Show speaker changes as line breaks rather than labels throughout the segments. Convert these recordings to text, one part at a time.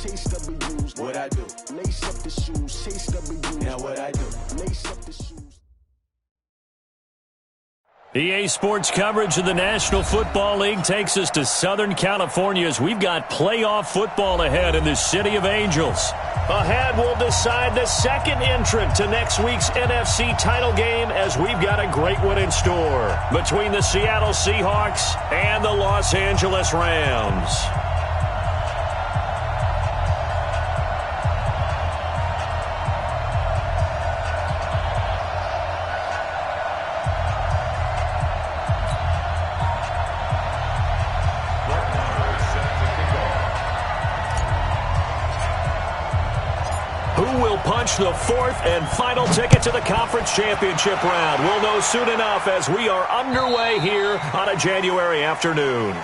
Chase W's, what I do. Lace up the shoes, chase W's, now what I do. Lace up the shoes.
EA Sports coverage of the National Football League takes us to Southern California as we've got playoff football ahead in the City of Angels. Ahead, we'll decide the second entrant to next week's NFC title game as we've got a great one in store between the Seattle Seahawks and the Los Angeles Rams. Punch the fourth and final ticket to the conference championship round. We'll know soon enough as we are underway here on a January afternoon.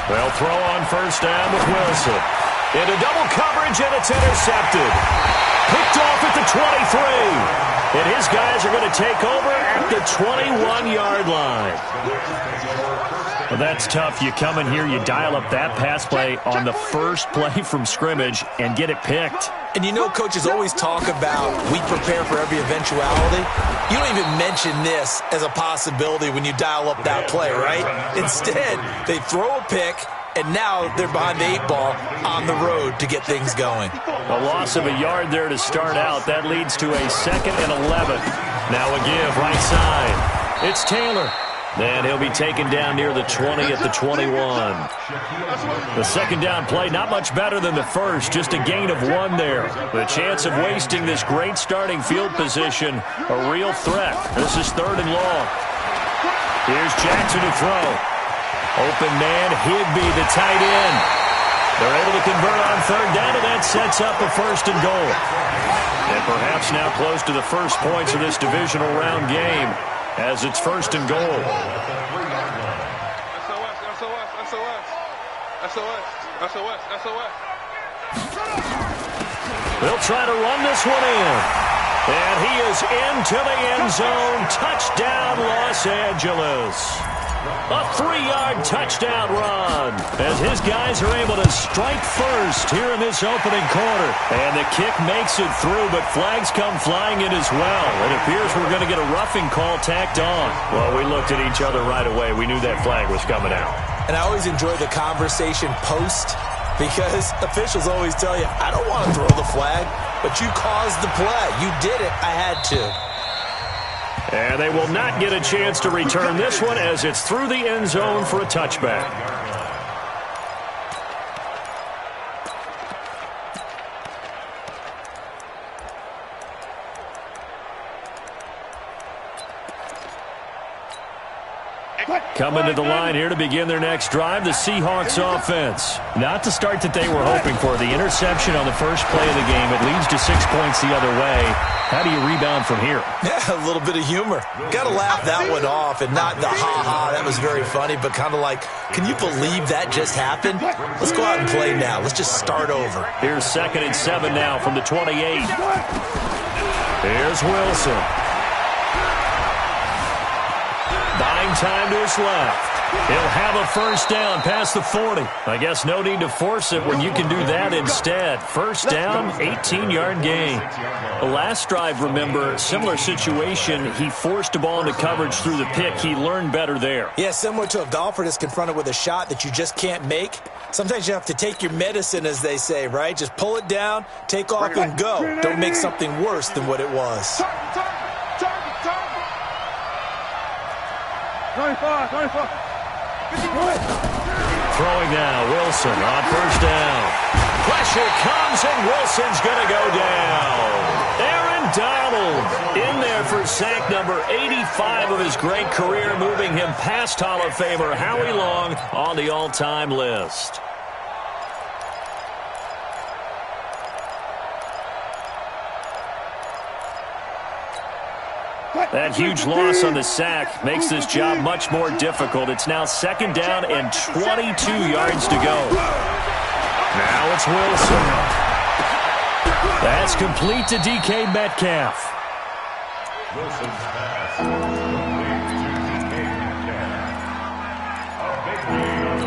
They'll throw on first down with Wilson. Into double coverage, and it's intercepted. Picked off at the 23. And his guys are going to take over at the 21-yard line. Well, that's tough. You come in here, you dial up that pass play on the first play from scrimmage and get it picked.
And you know coaches always talk about we prepare for every eventuality. You don't even mention this as a possibility when you dial up that play, right? Instead, they throw a pick, and now they're behind the 8 ball on the road to get things going.
A loss of a yard there to start out. That leads to a 2nd and 11. Now a give right side. It's Taylor. And he'll be taken down near the 20 at the 21. The second down play, not much better than the first, just a gain of 1 there. The chance of wasting this great starting field position, a real threat. This is 3rd and long. Here's Jackson to throw. Open man, Higbee, the tight end. They're able to convert on 3rd down, and that sets up a 1st and goal. And perhaps now close to the first points of this divisional round game, as it's 1st and goal. They'll try to run this one in. And he is into the end zone. Touchdown, Los Angeles. A 3-yard touchdown run as his guys are able to strike first here in this opening quarter. And the kick makes it through, but flags come flying in as well. It appears we're going to get a roughing call tacked on. Well, we looked at each other right away. We knew that flag was coming out.
And I always enjoy the conversation post because officials always tell you, I don't want to throw the flag, but you caused the play. You did it. I had to.
And they will not get a chance to return this one as it's through the end zone for a touchback. Coming to the line here to begin their next drive, the Seahawks offense. Not the start that they were hoping for. The interception on the first play of the game. It leads to 6 points the other way. How do you rebound from here?
Yeah, a little bit of humor. Got to laugh that one off and not the ha-ha. That was very funny, but kind of like, can you believe that just happened? Let's go out and play now. Let's just start over.
Here's 2nd and 7 now from the 28. Here's Wilson. Buying time to his left. He'll have a first down past the 40. I guess no need to force it when you can do that instead. First down, 18-yard gain. The last drive, remember, similar situation. He forced a ball into coverage through the pick. He learned better there.
Yeah, similar to a golfer that's confronted with a shot that you just can't make. Sometimes you have to take your medicine, as they say, right? Just pull it down, take off, and go. Don't make something worse than what it was.
25.
Throwing now, Wilson on first down. Pressure comes, and Wilson's going to go down. Aaron Donald in there for sack number 85 of his great career, moving him past Hall of Famer Howie Long on the all-time list. That huge loss on the sack makes this job much more difficult. It's now 2nd down and 22 yards to go. Now it's Wilson. That's complete to DK Metcalf.
Wilson's pass complete to DK Metcalf. A big lead on the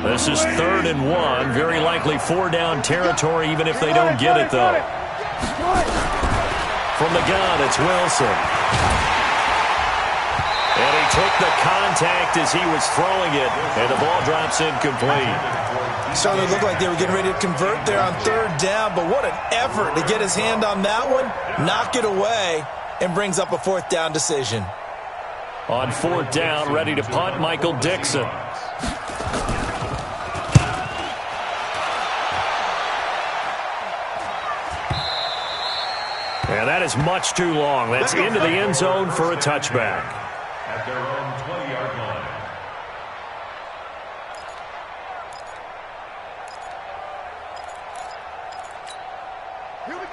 play.
This is 3rd and 1. Very likely 4-down territory, even if they don't get it, though. From the gun, it's Wilson. And he took the contact as he was throwing it, and the ball drops incomplete.
Started to look like they were getting ready to convert there on 3rd down, but what an effort to get his hand on that one, knock it away, and brings up a 4th down decision.
On 4th down, ready to punt, Michael Dixon. And that is much too long. That's into the end zone for a touchback.
At their own 20-yard line.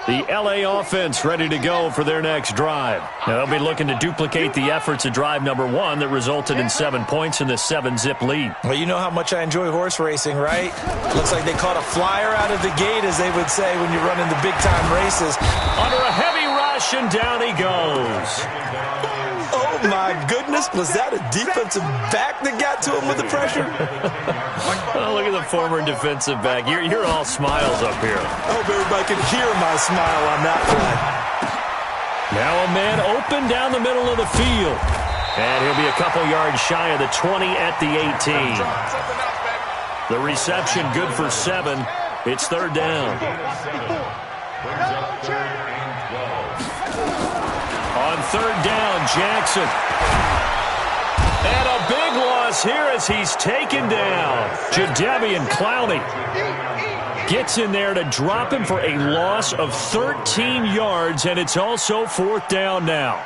The LA offense ready to go for their next drive. Now they'll be looking to duplicate the efforts of drive number 1 that resulted in 7 points in the 7-zip lead.
Well, you know how much I enjoy horse racing, right? Looks like they caught a flyer out of the gate, as they would say when you run in the big-time races.
Under a heavy rush, and down he goes.
Oh, my goodness. Was that a defensive back that got to him with the pressure?
Oh, look at the former defensive back. You're all smiles up here.
I hope everybody can hear my smile on that play.
Now a man open down the middle of the field. And he'll be a couple yards shy of the 20 at the 18. The reception good for 7. It's 3rd down. On 3rd down, Jackson. And a big loss here as he's taken down. Jadeveon Clowney gets in there to drop him for a loss of 13 yards, and it's also 4th down now.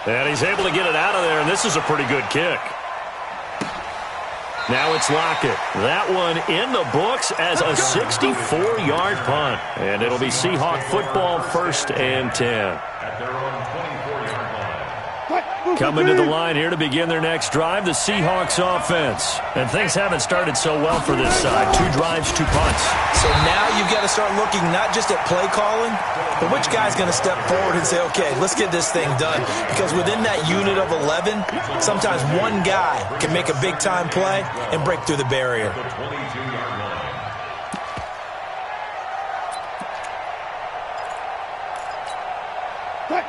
And he's able to get it out of there, and this is a pretty good kick. Now it's Lockett. That one in the books as a 64-yard punt. And it'll be Seahawk football, 1st and 10.
At their own 24-yard line.
Coming to the line here to begin their next drive, the Seahawks offense. And things haven't started so well for this side. 2 drives, 2 punts.
So now you've got to start looking not just at play calling, but which guy's going to step forward and say, okay, let's get this thing done. Because within that unit of 11, sometimes one guy can make a big-time play and break through the barrier.
The 22-yard line.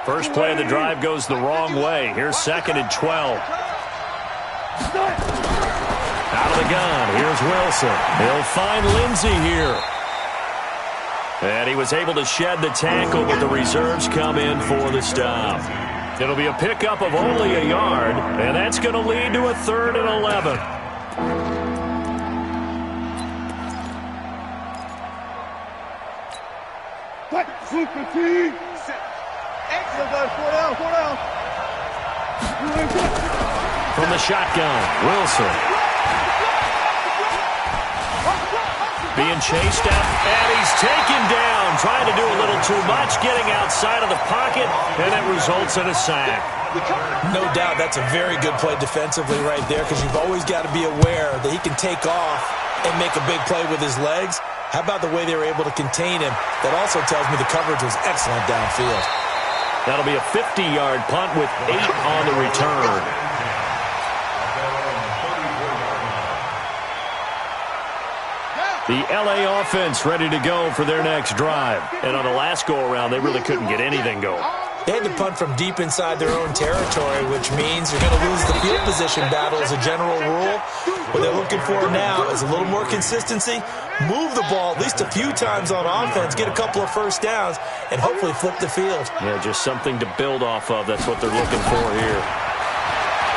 First play of the drive goes the wrong way. Here's 2nd and 12. Out of the gun, here's Wilson. He'll find Lindsey here. And he was able to shed the tackle, but the reserves come in for the stop. It'll be a pickup of only a yard, and that's going to lead to a 3rd and 11. From the shotgun, Wilson. Being chased out, and he's taken down. Trying to do a little too much, getting outside of the pocket, and it results in a sack.
No doubt that's a very good play defensively right there, because you've always got to be aware that he can take off and make a big play with his legs. How about the way they were able to contain him? That also tells me the coverage was excellent downfield.
That'll be a 50-yard punt with 8 on the return. The L.A. offense ready to go for their next drive. And on the last go-around, they really couldn't get anything going.
They had to punt from deep inside their own territory, which means you're going to lose the field position battle as a general rule. What they're looking for now is a little more consistency, move the ball at least a few times on offense, get a couple of first downs, and hopefully flip the field.
Yeah, just something to build off of. That's what they're looking for here.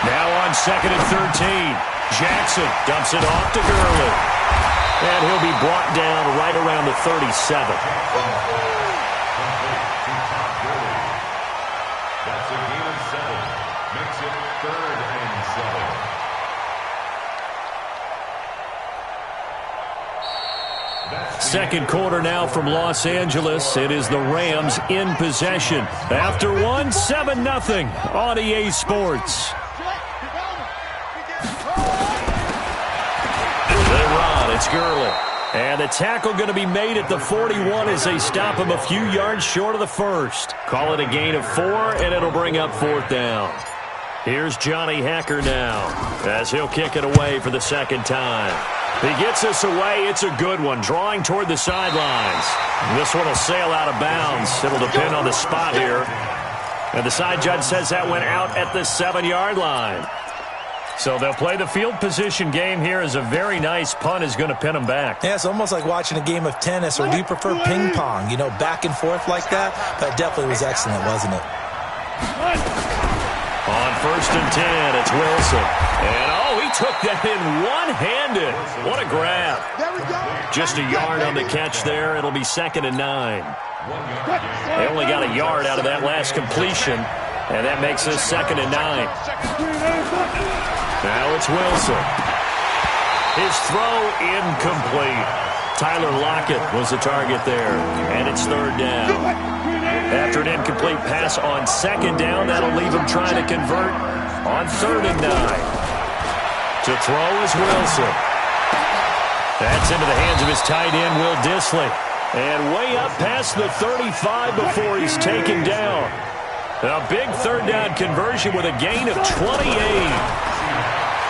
Now on 2nd and 13. Jackson dumps it off to Gurley. And he'll be brought down right around the 37.
That's a gain of 7. Makes it 3rd and 7.
Second quarter now from Los Angeles. It is the Rams in possession. After one, 7-0 on EA Sports. They run. It's Gurley. And the tackle going to be made at the 41 as they stop him a few yards short of the first. Call it a gain of 4, and it'll bring up 4th down. Here's Johnny Hacker now as he'll kick it away for the second time. He gets this away. It's a good one, drawing toward the sidelines. This one will sail out of bounds. It'll depend on the spot here. And the side judge says that went out at the 7-yard line. So they'll play the field position game here as a very nice punt is going to pin them back.
Yeah, it's almost like watching a game of tennis, or do you prefer ping pong? You know, back and forth like that? That definitely was excellent, wasn't it?
On 1st and 10, it's Wilson. And, he took that in one-handed. What a grab. Just a yard on the catch there. It'll be 2nd and 9. They only got a yard out of that last completion, and that makes this 2nd and 9. Now it's Wilson. His throw incomplete. Tyler Lockett was the target there, and it's 3rd down. After an incomplete pass on 2nd down, that'll leave him trying to convert on 3rd and 9. To throw is Wilson. That's into the hands of his tight end, Will Dissly. And way up past the 35 before he's taken down. A big 3rd down conversion with a gain of 28.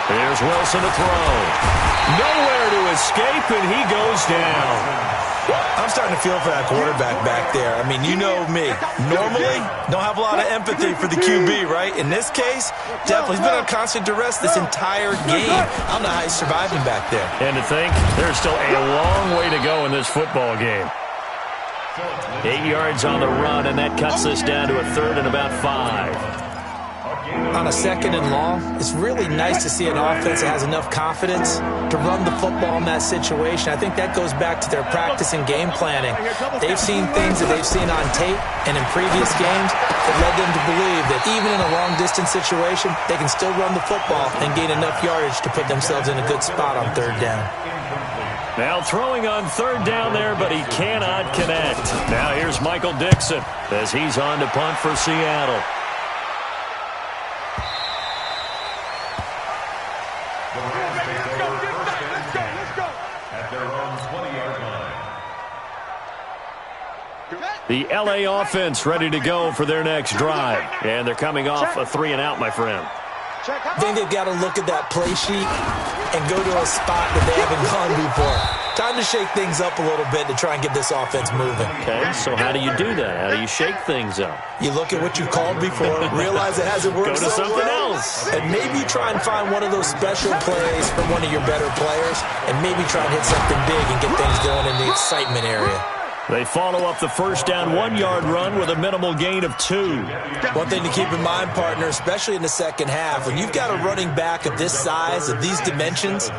Here's Wilson to throw. Nowhere to escape, and he goes down.
I'm starting to feel for that quarterback back there. I mean, you know me. Normally, don't have a lot of empathy for the QB, right? In this case, definitely. He's been on constant duress this entire game. I don't know how he's surviving back there.
And to think, there's still a long way to go in this football game. 8 yards on the run, and that cuts this down to a 3rd and about 5.
On a 2nd and long, it's really nice to see an offense that has enough confidence to run the football in that situation. I think that goes back to their practice and game planning. They've seen things that they've seen on tape and in previous games that led them to believe that even in a long-distance situation, they can still run the football and gain enough yardage to put themselves in a good spot on 3rd down.
Now throwing on 3rd down there, but he cannot connect. Now here's Michael Dixon as he's on to punt for Seattle. The L.A. offense ready to go for their next drive. And they're coming off a 3-and-out, my friend.
I think they've got to look at that play sheet and go to a spot that they haven't gone before. Time to shake things up a little bit to try and get this offense moving.
Okay, so how do you do that? How do you shake things up?
You look at what you called before, realize it hasn't worked
so
well. Go to something else. And maybe try and find one of those special plays from one of your better players, and maybe try and hit something big and get things going in the excitement area.
They follow up the 1st down 1-yard run with a minimal gain of 2.
One thing to keep in mind, partner, especially in the second half, when you've got a running back of this size, of these dimensions,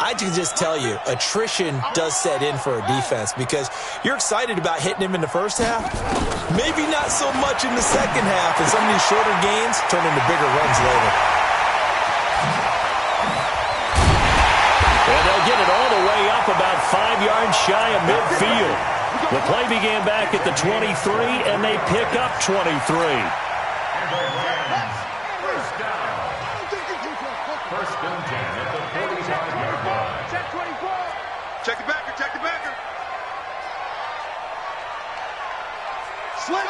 I can just tell you, attrition does set in for a defense because you're excited about hitting him in the first half. Maybe not so much in the second half, and some of these shorter gains turn into bigger runs later.
And they'll get it all the way up about 5 yards shy of midfield. The play began back at the 23, and they pick up 23.
First down. 1st and 10 at the 45-yard line.
Check 24. Check the backer, check the backer. Slam.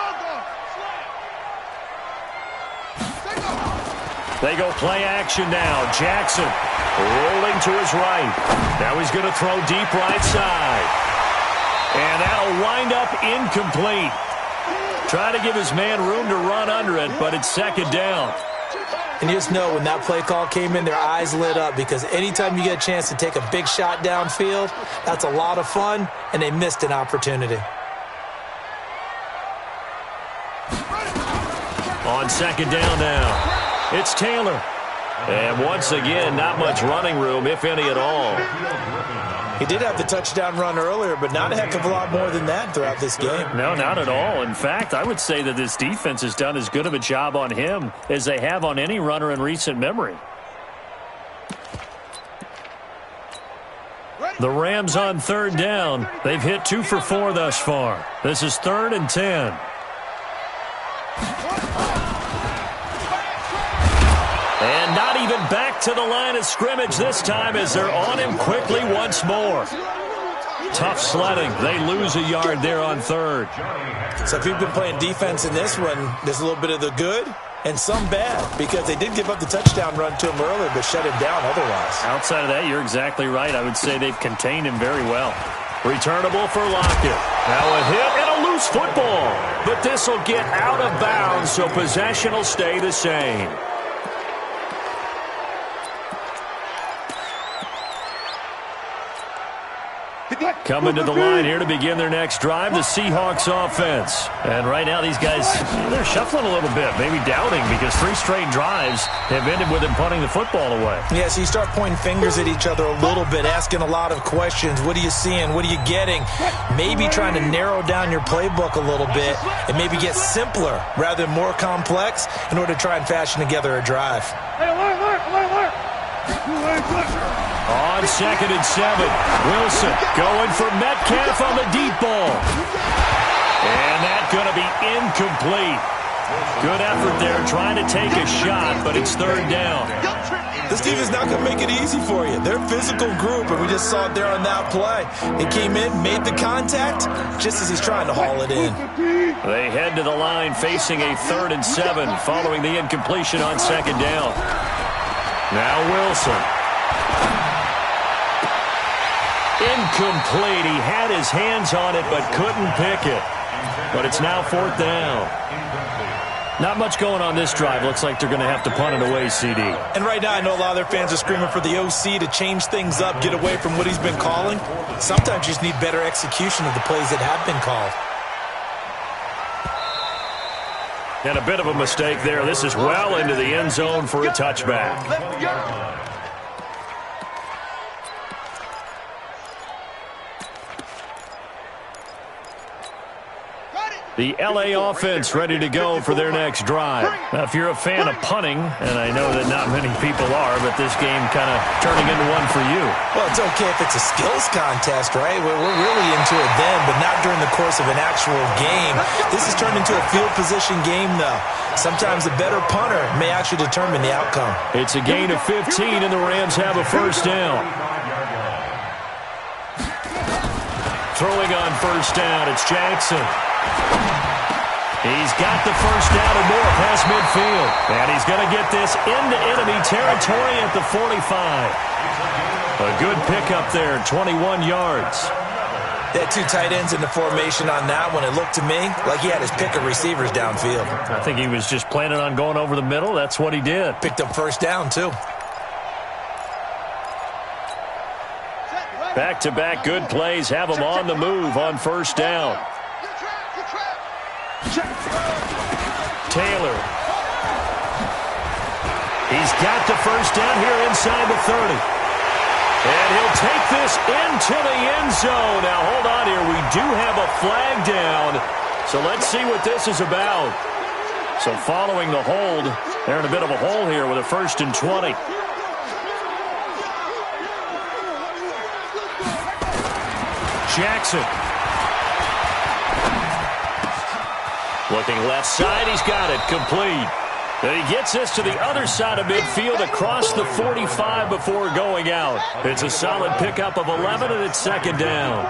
They go play action now. Jackson rolling to his right. Now he's going to throw deep right side. And that'll wind up incomplete. Trying to give his man room to run under it, but it's 2nd down.
And you just know when that play call came in, their eyes lit up because anytime you get a chance to take a big shot downfield, that's a lot of fun, and they missed an opportunity.
On 2nd down now, it's Taylor. And once again, not much running room, if any at all.
He did have the touchdown run earlier, but not a heck of a lot more than that throughout this game.
No, not at all. In fact, I would say that this defense has done as good of a job on him as they have on any runner in recent memory. The Rams on third down. They've hit 2 for 4 thus far. This is 3rd and 10. And not even back to the line of scrimmage this time as they're on him quickly once more. Tough sledding. They lose a yard there on 3rd.
So if you've been playing defense in this one, there's a little bit of the good and some bad, because they did give up the touchdown run to him earlier but shut him down otherwise.
Outside of that, you're exactly right. I would say they've contained him very well. Returnable for Lockett. Now a hit and a loose football. But this will get out of bounds, so possession will stay the same. Coming to the line here to begin their next drive, the Seahawks offense. And right now these guys, they're shuffling a little bit, maybe doubting, because 3 straight drives have ended with them punting the football away.
Yeah, so you start pointing fingers at each other a little bit, asking a lot of questions. What are you seeing? What are you getting? Maybe trying to narrow down your playbook a little bit and maybe get simpler rather than more complex in order to try and fashion together a drive.
On 2nd and 7, Wilson going for Metcalf on the deep ball. And that's going to be incomplete. Good effort there trying to take a shot, but it's 3rd down.
This team is not going to make it easy for you. They're a physical group, and we just saw it there on that play. He came in, made the contact, just as he's trying to haul it in.
They head to the line facing a 3rd and 7 following the incompletion on 2nd down. Now Wilson. Incomplete. He had his hands on it but couldn't pick it. But it's now 4th down. Not much going on this drive. Looks like they're going to have to punt it away, CD.
And right now I know a lot of their fans are screaming for the OC to change things up, get away from what he's been calling. Sometimes you just need better execution of the plays that have been called.
And a bit of a mistake there. This is well into the end zone for a touchback. The LA offense ready to go for their next drive. Now, if you're a fan of punting, and I know that not many people are, but this game kind of turning into one for you.
Well, it's okay if it's a skills contest, right? We're really into it then, but not during the course of an actual game. This has turned into a field position game, though. Sometimes a better punter may actually determine the outcome.
It's a gain of 15, and the Rams have a 1st down. Throwing on 1st down, it's Jackson. He's got the 1st down and more past midfield. And he's going to get this into enemy territory at the 45. A good pickup there, 21 yards.
They had 2 tight ends in the formation on that one. It looked to me like he had his pick of receivers downfield.
I think he was just planning on going over the middle. That's what he did.
Picked up 1st down, too.
Back-to-back good plays have him on the move on 1st down. Taylor. He's got the 1st down here inside the 30. And he'll take this into the end zone. Now, hold on here. We do have a flag down. So let's see what this is about. So following the hold, they're in a bit of a hole here with a 1st and 20. Jackson. Looking left side, he's got it, complete. And he gets this to the other side of midfield across the 45 before going out. It's a solid pickup of 11, and it's 2nd down.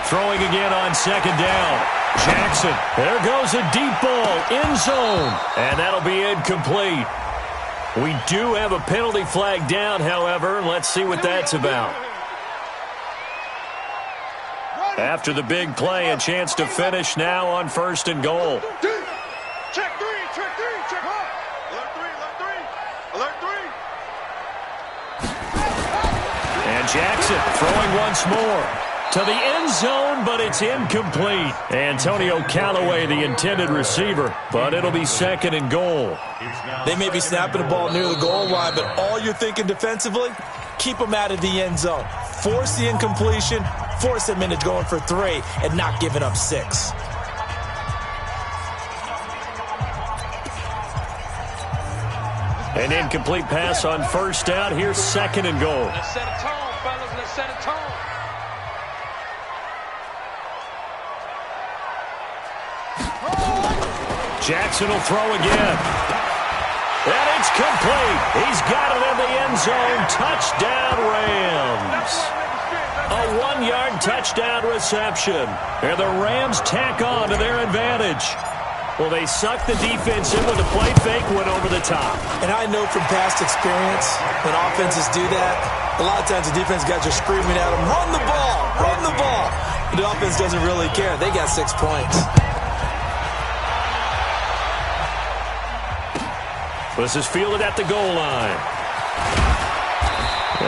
Throwing again on 2nd down. Jackson, there goes a deep ball, end zone, and that'll be incomplete. We do have a penalty flag down, however, and let's see what that's about. After the big play, a chance to finish now on 1st and goal.
Check 3, check 3, check hard. Alert 3, alert 3.
And Jackson throwing once more to the end zone, but it's incomplete. Antonio Callaway, the intended receiver, but it'll be 2nd and goal.
They may be snapping the ball near the goal line, but all you're thinking defensively, keep them out of the end zone. Force the incompletion, force them into going for 3, and not giving up 6.
An incomplete pass on first down. Here's second and goal.
Let's set a tone, fellas. Let's set a tone.
Jackson will throw again. And it's complete. He's got it in the end zone. Touchdown, Rams. A 1-yard touchdown reception. And the Rams tack on to their advantage. Well, they sucked the defense in with a play fake, went over the top.
And I know from past experience, when offenses do that, a lot of times the defense guys are screaming at them, run the ball, run the ball. But the offense doesn't really care. They got 6 points.
This is fielded at the goal line.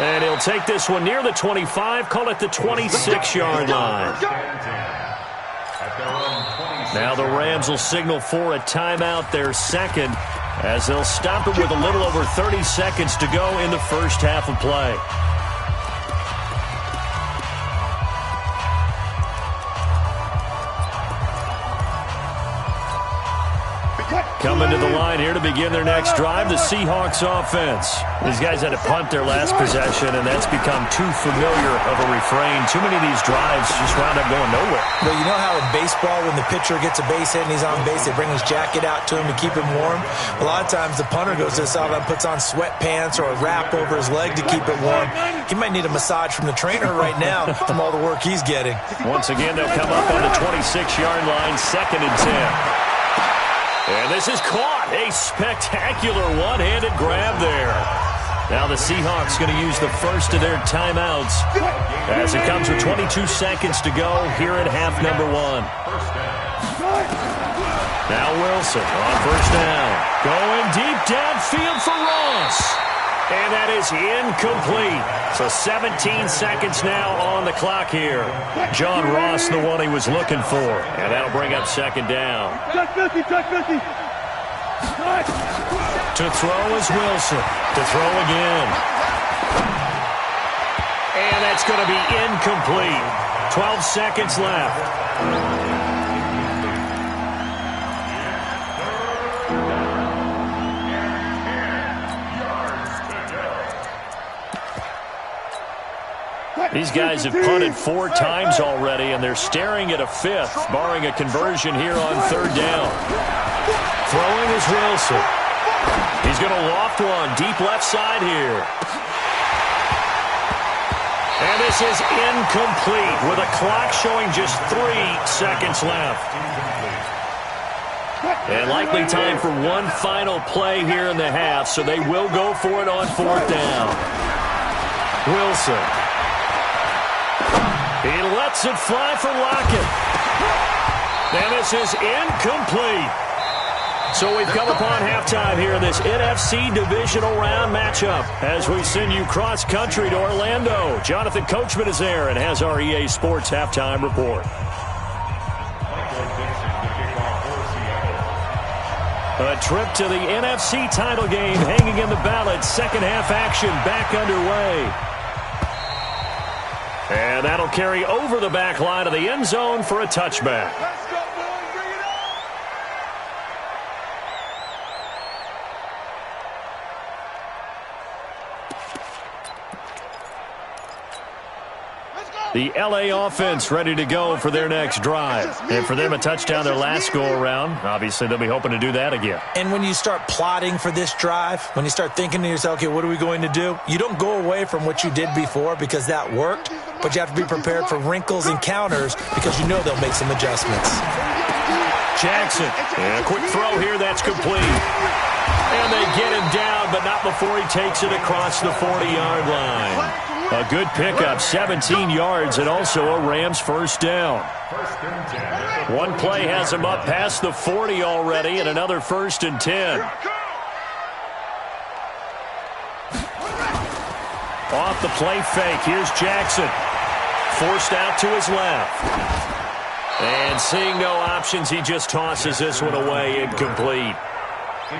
And he'll take this one near the 25, call it the 26-yard line. Now the Rams will signal for a timeout, their second, as they'll stop it with a little over 30 seconds to go in the first half of play. Coming to the line here to begin their next drive, the Seahawks offense. These guys had to punt their last possession, and that's become too familiar of a refrain. Too many of these drives just wound up going nowhere.
Well, you know how in baseball, when the pitcher gets a base hit and he's on base, they bring his jacket out to him to keep him warm? A lot of times the punter goes to the sideline, puts on sweatpants or a wrap over his leg to keep it warm. He might need a massage from the trainer right now from all the work he's getting.
Once again, they'll come up on the 26-yard line, second and 10. And this is caught. A spectacular one-handed grab there. Now the Seahawks going to use the first of their timeouts as it comes with 22 seconds to go here at half number 1. Now Wilson on first down. Going deep downfield for Ross. And that is incomplete. So 17 seconds now on the clock here. John Ross, the one he was looking for. And that'll bring up second down. To throw is Wilson. To throw again. And that's going to be incomplete. 12 seconds left. These guys have punted 4 times already, and they're staring at a 5th, barring a conversion here on third down. Throwing is Wilson. He's going to loft one deep left side here. And this is incomplete with a clock showing just 3 seconds left. And likely time for one final play here in the half, so they will go for it on fourth down. Wilson. He lets it fly for Lockett. And this is incomplete. So we've come upon halftime here in this NFC divisional round matchup as we send you cross-country to Orlando. Jonathan Coachman is there and has our EA Sports halftime report. A trip to the NFC title game hanging in the balance. Second half action back underway. And that'll carry over the back line of the end zone for a touchback.
Let's go, boys. Bring it on.
The LA offense ready to go for their next drive. And for them, a touchdown their last go-around. Obviously, they'll be hoping to do that again.
And when you start plotting for this drive, when you start thinking to yourself, okay, what are we going to do? You don't go away from what you did before because that worked, but you have to be prepared for wrinkles and counters because you know they'll make some adjustments.
Jackson, and a quick throw here, that's complete. And they get him down, but not before he takes it across the 40-yard line. A good pickup, 17 yards, and also a Rams first down. One play has him up past the 40 already, and another 1st and 10. Off the play fake, here's Jackson. Forced out to his left. And seeing no options, he just tosses this one away, incomplete.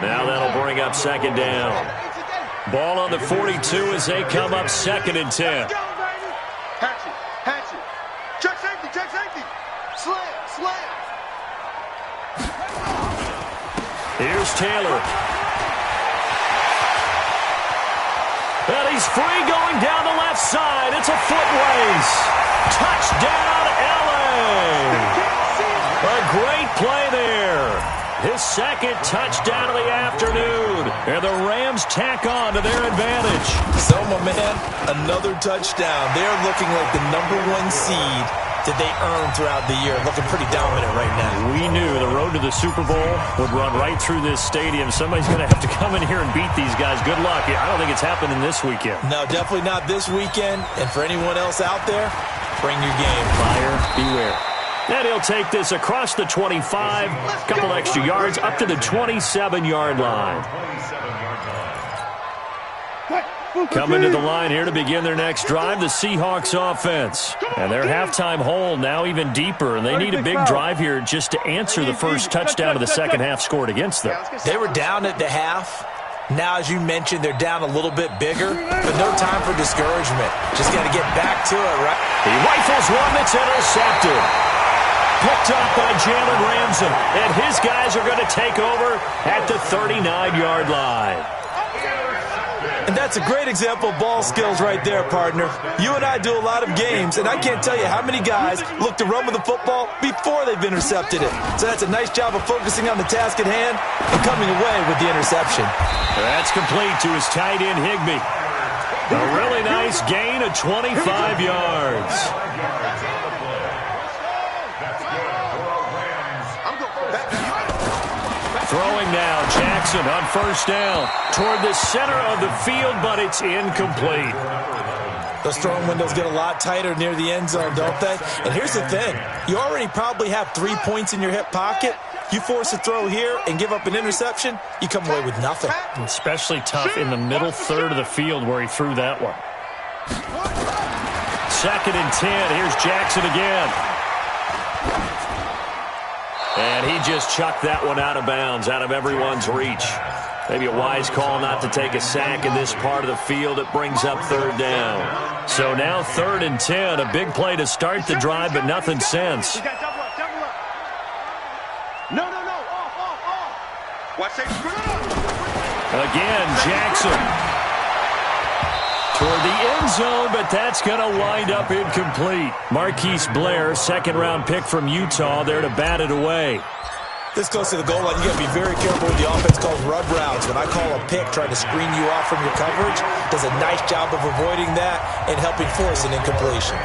Now that'll bring up second down. Ball on the 42 as they come up 2nd and 10.
Hatchet. Check safety. Slam.
Here's Taylor. He's free going down the left side. It's a foot race. Touchdown, LA. A great play there. His second touchdown of the afternoon. And the Rams tack on to their advantage.
So, my man, another touchdown. They're looking like the #1 seed that they earned throughout the year. Looking pretty dominant right now.
We knew the road to the Super Bowl would run right through this stadium. Somebody's going to have to come in here and beat these guys. Good luck. I don't think it's happening this weekend.
No, definitely not this weekend. And for anyone else out there, bring your game.
Buyer beware. And he'll take this across the 25, couple extra yards, up to the 27-yard line. Coming to the line here to begin their next drive, the Seahawks offense. And their halftime hole now even deeper, and they need a big drive here just to answer the first touchdown of the second half scored against them.
They were down at the half. Now, as you mentioned, they're down a little bit bigger, but no time for discouragement. Just got to get back to it, right?
He rifles one that's intercepted. Picked up by Jalen Ramsey, and his guys are going to take over at the 39-yard line.
And that's a great example of ball skills right there, partner. You and I do a lot of games, and I can't tell you how many guys look to run with the football before they've intercepted it. So that's a nice job of focusing on the task at hand and coming away with the interception.
That's complete to his tight end, Higbee. A really nice gain of 25 yards. Throwing now, Jackson on first down toward the center of the field, but it's incomplete.
Those throwing windows get a lot tighter near the end zone, don't they? And here's the thing. You already probably have 3 points in your hip pocket. You force a throw here and give up an interception, you come away with nothing.
Especially tough in the middle third of the field where he threw that one. 2nd and 10. Here's Jackson again. And he just chucked that one out of bounds, out of everyone's reach. Maybe a wise call not to take a sack in this part of the field. It brings up 3rd down. So now 3rd and 10. A big play to start the drive, but nothing since.
You got double up. No. Off. Watch that.
Again, Jackson. Toward the end zone, but that's going to wind up incomplete. Marquise Blair, 2nd-round pick from Utah, there to bat it away.
This close to the goal line, you got to be very careful with the offense called rub routes. When I call a pick, trying to screen you off from your coverage, does a nice job of avoiding that and helping force an incompletion.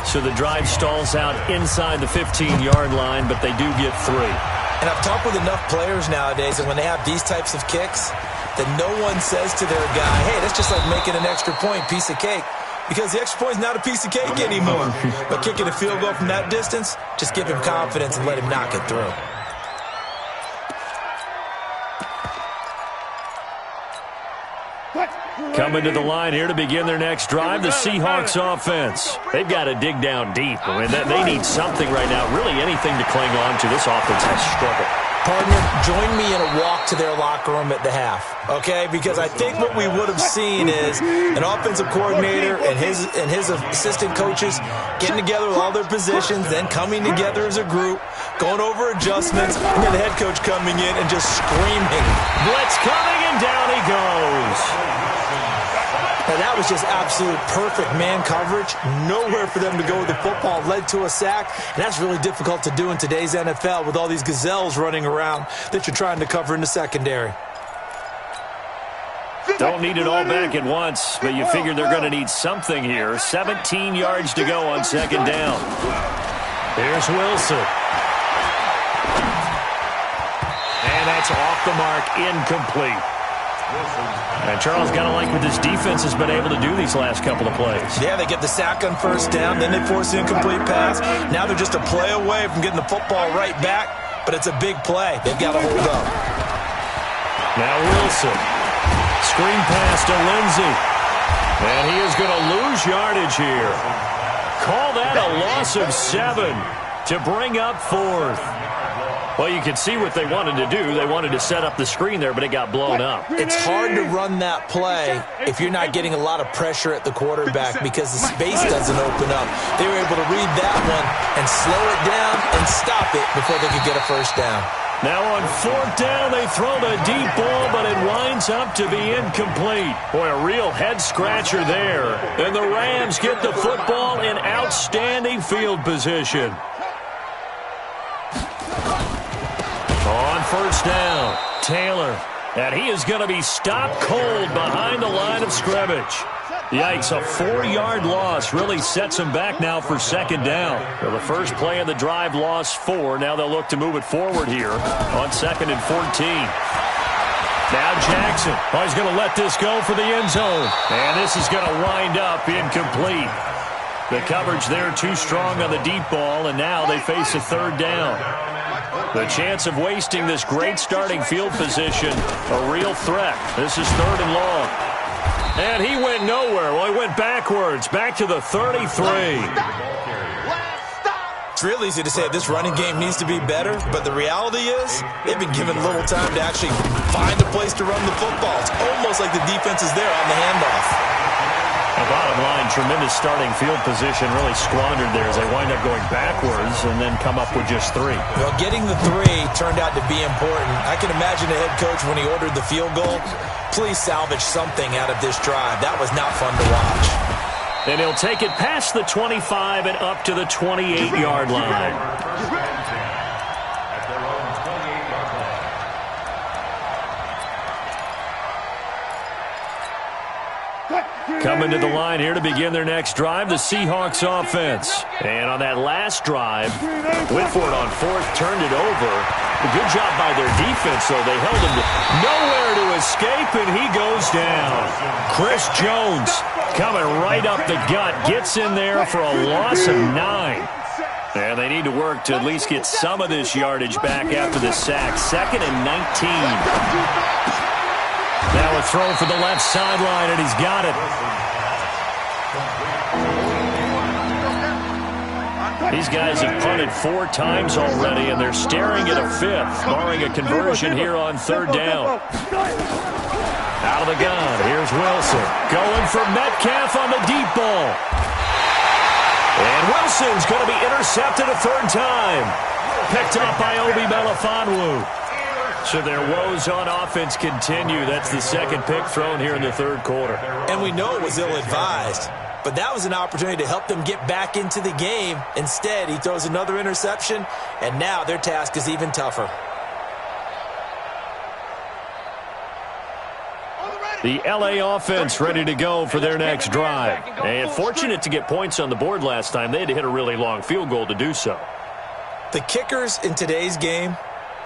So the drive stalls out inside the 15-yard line, but they do get 3.
And I've talked with enough players nowadays, and when they have these types of kicks, that no one says to their guy, hey, that's just like making an extra point, piece of cake. Because the extra point is not a piece of cake anymore. But kicking a field goal from that distance, just give him confidence and let him knock it through.
Coming to the line here to begin their next drive, the Seahawks offense. They've got to dig down deep. I mean, they need something right now, really anything to cling on to. This offense has struggled.
Partner, join me in a walk to their locker room at the half, okay? Because I think what we would have seen is an offensive coordinator and his assistant coaches getting together with all their positions, then coming together as a group, going over adjustments, and then the head coach coming in and just screaming.
Blitz coming, and down he goes.
And that was just absolute perfect man coverage. Nowhere for them to go with the football. Led to a sack. And that's really difficult to do in today's NFL with all these gazelles running around that you're trying to cover in the secondary.
Don't need it all back at once, but you figure they're going to need something here. 17 yards to go on 2nd down. Here's Wilson. And that's off the mark, incomplete. And Charles, got to like what this defense has been able to do these last couple of plays.
Yeah, they get the sack on 1st down, then they force the incomplete pass. Now they're just a play away from getting the football right back, but it's a big play. They've got to hold up.
Now Wilson. Screen pass to Lindsey. And he is going to lose yardage here. Call that a loss of 7 to bring up 4th. Well, you can see what they wanted to do. They wanted to set up the screen there, but it got blown up.
It's hard to run that play if you're not getting a lot of pressure at the quarterback because the space doesn't open up. They were able to read that one and slow it down and stop it before they could get a 1st down.
Now on fourth down, they throw the deep ball, but it winds up to be incomplete. Boy, a real head-scratcher there. And the Rams get the football in outstanding field position. On first down, Taylor. And he is going to be stopped cold behind the line of scrimmage. Yikes, a 4-yard loss really sets him back now for second down. Well, the first play of the drive lost 4. Now they'll look to move it forward here on 2nd and 14. Now Jackson. Oh, he's going to let this go for the end zone. And this is going to wind up incomplete. The coverage there too strong on the deep ball, and now they face a third down. The chance of wasting this great starting field position, a real threat. This is 3rd and long. And he went nowhere. Well, he went backwards, back to the 33.
It's real easy to say this running game needs to be better, but the reality is they've been given little time to actually find a place to run the football. It's almost like the defense is there on the handoff.
The bottom line, tremendous starting field position really squandered there as they wind up going backwards and then come up with just 3.
Well, getting the 3 turned out to be important. I can imagine the head coach when he ordered the field goal. Please salvage something out of this drive. That was not fun to watch.
And he'll take it past the 25 and up to the 28-yard line. Coming to the line here to begin their next drive, the Seahawks offense. And on that last drive, Whitford on 4th turned it over. A good job by their defense, though. They held him to nowhere to escape, and he goes down. Chris Jones coming right up the gut, gets in there for a loss of 9. And they need to work to at least get some of this yardage back after the sack. 2nd and 19. Now a throw for the left sideline, and he's got it. These guys have punted 4 times already, and they're staring at a 5th, barring a conversion here on 3rd down. Out of the gun, here's Wilson. Going for Metcalf on the deep ball. And Wilson's going to be intercepted a 3rd time. Picked up by Obi Melifonwu. So their woes on offense continue. That's the 2nd pick thrown here in the 3rd quarter.
And we know it was ill-advised, but that was an opportunity to help them get back into the game. Instead, he throws another interception, and now their task is even tougher.
The LA offense ready to go for their next drive. And fortunate to get points on the board last time. They had to hit a really long field goal to do so.
The kickers in today's game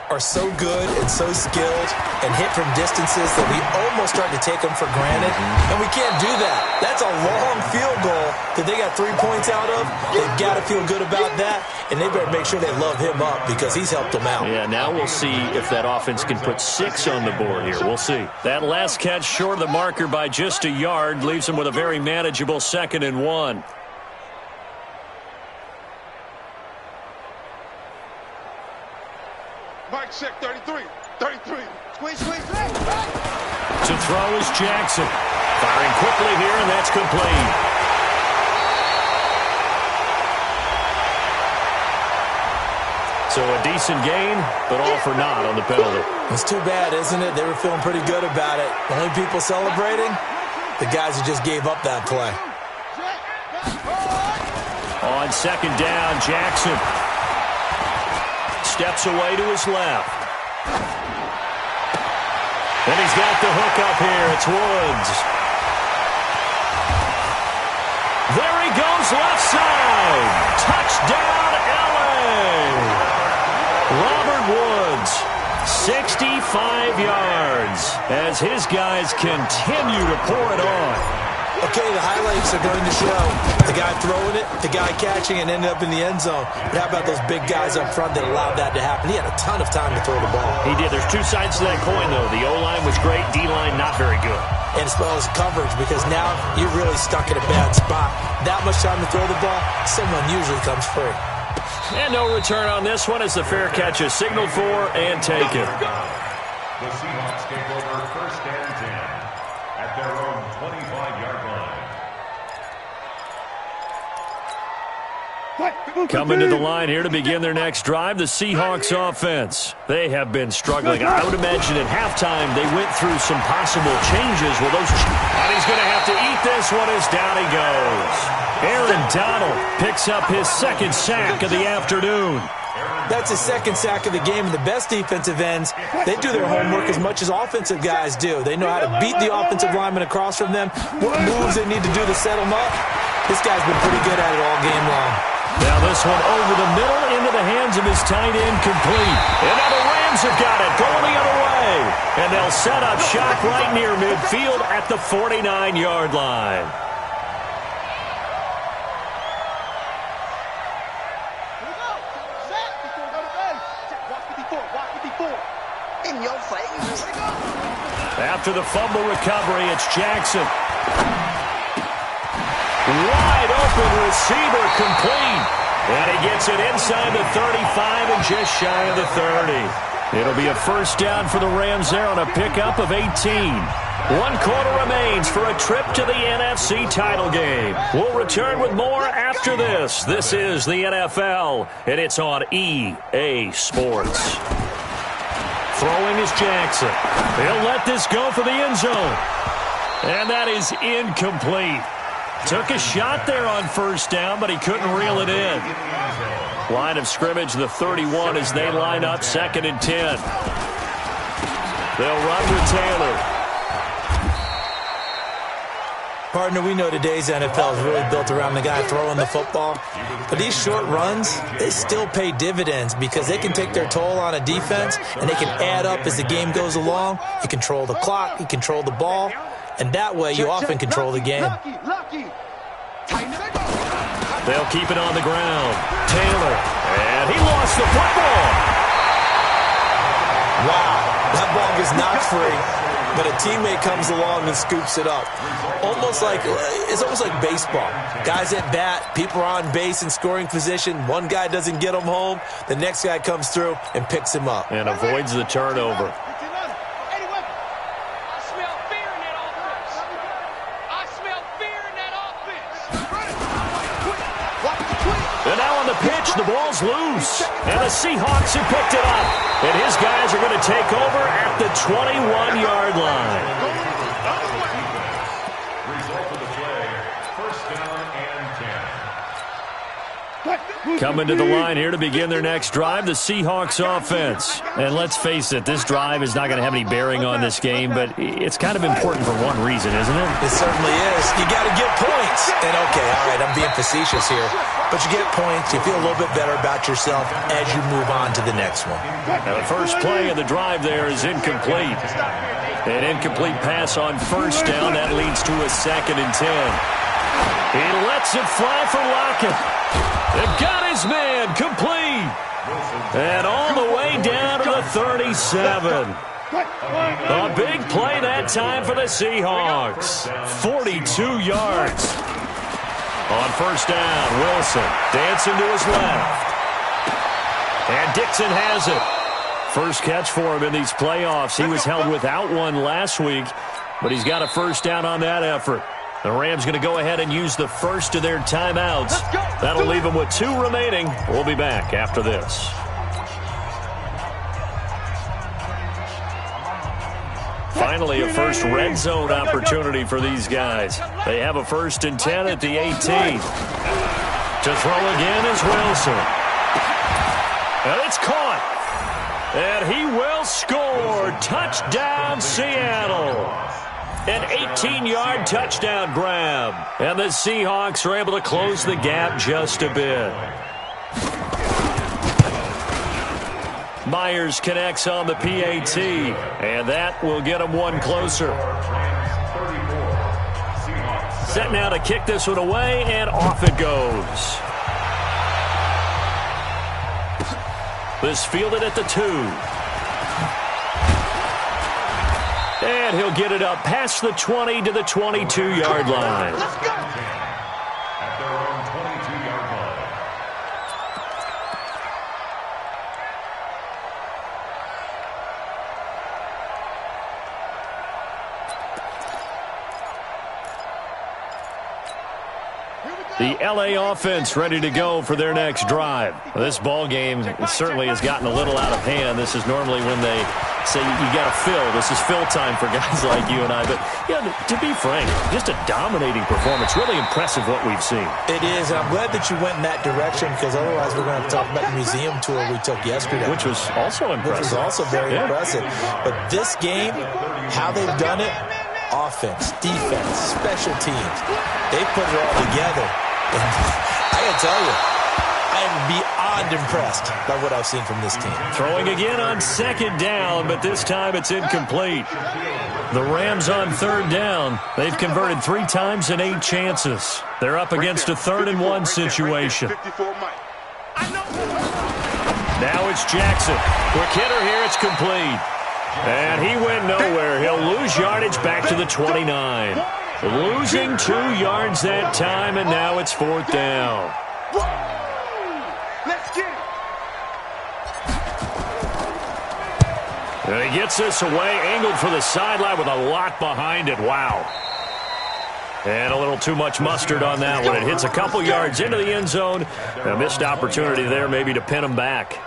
are so good and so skilled and hit from distances that we almost start to take them for granted, and we can't do that. That's a long field goal that they got 3 points out of. They've got to feel good about that, and they better make sure they love him up because he's helped them out.
Yeah, now we'll see if that offense can put 6 on the board here. We'll see. That last catch short of the marker by just a yard leaves them with a very manageable 2nd and 1.
Mike check 33. 33. Squeeze.
To throw is Jackson. Firing quickly here, and that's complete. So a decent gain, but all for naught on the penalty.
It's too bad, isn't it? They were feeling pretty good about it. The only people celebrating, the guys who just gave up that play.
On 2nd down, Jackson steps away to his left. And he's got the hook up here. It's Woods. There he goes, left side. Touchdown, LA. Robert Woods, 65 yards as his guys continue to pour it on.
Okay, the highlights are going to show the guy throwing it, the guy catching it, and ended up in the end zone. But how about those big guys up front that allowed that to happen? He had a ton of time to throw the ball.
He did. There's 2 sides to that coin, though. The O-line was great. D-line not very good.
And as well as coverage, because now you're really stuck in a bad spot. That much time to throw the ball, someone usually comes free.
And no return on this one as the fair catch is signaled for and taken.
The Seahawks take over 1st and 10 at their own 25-yard line.
Coming to the line here to begin their next drive, the Seahawks offense. They have been struggling. I would imagine at halftime they went through some possible changes. Well, and he's going to have to eat this one as down he goes. Aaron Donald picks up his second sack of the afternoon.
That's his second sack of the game, and the best defensive ends, they do their homework as much as offensive guys do. They know how to beat the offensive lineman across from them, what moves they need to do to set them up. This guy's been pretty good at it all game long.
Now this one over the middle into the hands of his tight end, complete. And now the Rams have got it, going the other way. And they'll set up shop right near midfield at the 49-yard line.
In your face.
After the fumble recovery, it's Jackson. Wide open receiver, complete. And he gets it inside the 35 and just shy of the 30. It'll be a first down for the Rams there on a pickup of 18. 1 quarter remains for a trip to the NFC title game. We'll return with more after this. This is the NFL, and it's on EA Sports. Throwing is Jackson. He'll let this go for the end zone. And that is incomplete. Took a shot there on first down, but he couldn't reel it in. Line of scrimmage, the 31, as they line up 2nd and 10. They'll run with Taylor.
Partner, we know today's NFL is really built around the guy throwing the football. But these short runs, they still pay dividends because they can take their toll on a defense, and they can add up as the game goes along. You control the clock, you control the ball, and that way you often control the game.
They'll keep it on the ground. Taylor, and he lost the football.
Wow, that ball was not free, but a teammate comes along and scoops it up. It's almost like baseball. Guys at bat, people are on base in scoring position. One guy doesn't get him home. The next guy comes through and picks him up.
And avoids the turnover. And now on the pitch, the ball's loose. And the Seahawks have picked it up. And his guys are going to take over at the 21-yard line.
Result of the play, first down and 10.
Coming to the line here to begin their next drive, the Seahawks offense. And let's face it, this drive is not going to have any bearing on this game, but it's kind of important for one reason, isn't it?
It certainly is. You got to get points. And okay, all right, I'm being facetious here. But you get points, you feel a little bit better about yourself as you move on to the next one.
Now the first play of the drive there is incomplete. An incomplete pass on first down. That leads to a 2nd and 10. He lets it fly for Lockett. They've got his man complete. And all the way down to the 37. A big play that time for the Seahawks. 42 yards. On first down, Wilson dancing to his left. And Dixon has it. First catch for him in these playoffs. He was held without one last week, but he's got a first down on that effort. The Rams going to go ahead and use the first of their timeouts. That'll leave them with 2 remaining. We'll be back after this. Finally, a first red zone opportunity for these guys. They have a 1st and 10 at the 18. To throw again is Wilson. And it's caught. And he will score. Touchdown, Seattle. An 18-yard touchdown grab. And the Seahawks are able to close the gap just a bit. Myers connects on the PAT, and that will get him one closer. Set now to kick this one away, and off it goes. This fielded at the 2. And he'll get it up past the 20 to the 22-yard line.
Let's go! At their own 22-yard line.
The LA offense ready to go for their next drive. This ball game certainly has gotten a little out of hand. This is normally when they say you got to fill. This is fill time for guys like you and I. But yeah, to be frank, just a dominating performance. Really impressive what we've seen.
It is, and I'm glad that you went in that direction because otherwise we're going to have to talk about the museum tour we took yesterday.
Which was also impressive.
Which was also very impressive. But this game, how they've done it, offense, defense, special teams, they put it all together. And I got to tell you, I am beyond impressed by what I've seen from this team.
Throwing again on second down, but this time it's incomplete. The Rams on third down. They've converted 3 times in 8 chances. They're up against a 3rd-and-1 situation. Now it's Jackson. Quick hitter here. It's complete. And he went nowhere. He'll lose yardage back to the 29. Losing 2 yards that time, and now it's 4th down.
Let's get it.
And he gets this away, angled for the sideline with a lot behind it. Wow. And a little too much mustard on that one. It hits a couple yards into the end zone. A missed opportunity there maybe to pin him back.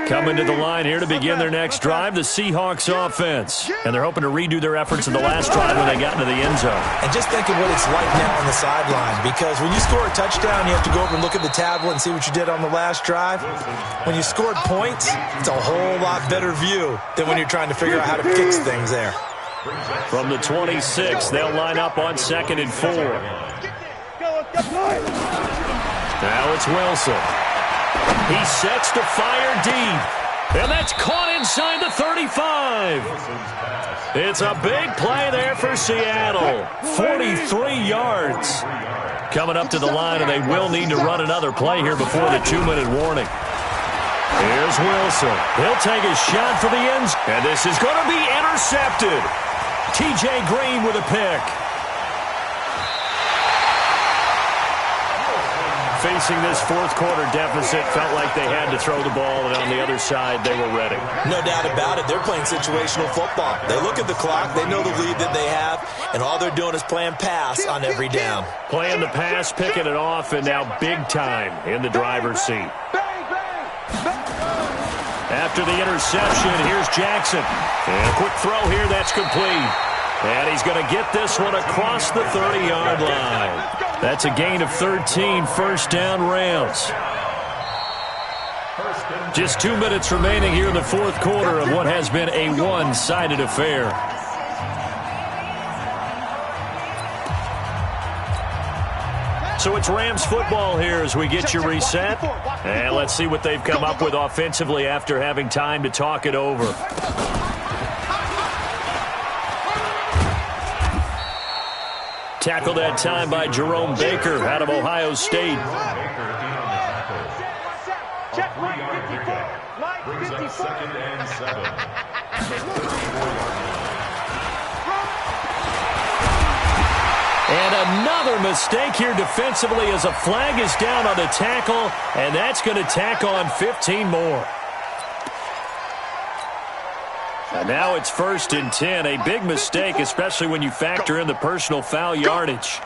Coming to the line here to begin their next drive, the Seahawks offense. And they're hoping to redo their efforts in the last drive when they got into the end zone.
And just think of what it's like now on the sideline, because when you score a touchdown, you have to go over and look at the tablet and see what you did on the last drive. When you scored points, it's a whole lot better view than when you're trying to figure out how to fix things there.
From the 26, they'll line up on 2nd and 4. Now it's Wilson. He sets to fire deep. And that's caught inside the 35. It's a big play there for Seattle. 43 yards. Coming up to the line, and they will need to run another play here before the 2-minute warning. Here's Wilson. He'll take a shot for the ends. And this is going to be intercepted. T.J. Green with a pick. Facing this 4th quarter deficit, felt like they had to throw the ball, and on the other side, they were ready.
No doubt about it. They're playing situational football. They look at the clock, they know the lead that they have, and all they're doing is playing pass on every down.
Playing the pass, picking it off, and now big time in the driver's seat. After the interception, here's Jackson. And a quick throw here, that's complete. And he's going to get this one across the 30-yard line. That's a gain of 13, 1st down Rams. Just 2 minutes remaining here in the 4th quarter of what has been a one-sided affair. So it's Rams football here as we get you reset. And let's see what they've come up with offensively after having time to talk it over. Tackled that time by Jerome Baker out of Ohio State.
Brings up 2nd and 7.
And another mistake here defensively as a flag is down on the tackle, and that's going to tack on 15 more. And now it's 1st and 10. A big mistake, especially when you factor in the personal foul yardage.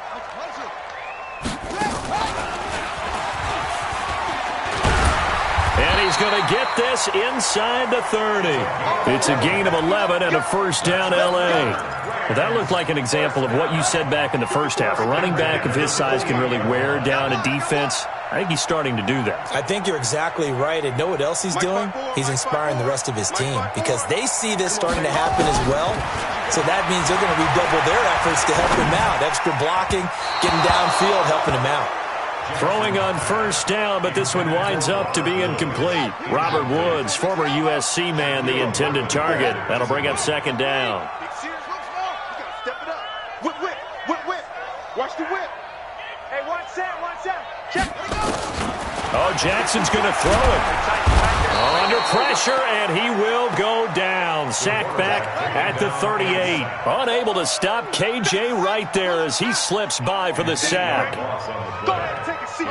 And he's going to get this inside the 30. It's a gain of 11 and a 1st down L.A. Well, that looked like an example of what you said back in the first half. A running back of his size can really wear down a defense. I think he's starting to do that.
I think you're exactly right. And know what else he's doing? He's inspiring the rest of his team because they see this starting to happen as well. So that means they're going to redouble their efforts to help him out. Extra blocking, getting downfield, helping him out.
Throwing on 1st down, but this one winds up to be incomplete. Robert Woods, former USC man, the intended target. That'll bring up 2nd down.
Step it up. Whip, whip, whip, whip. Watch the whip. Hey, watch that. Check.
Oh, Jackson's going to throw it. Under pressure, and he will go down. Sacked back at the 38. Unable to stop KJ right there as he slips by for the sack.
Go ahead, take a seat.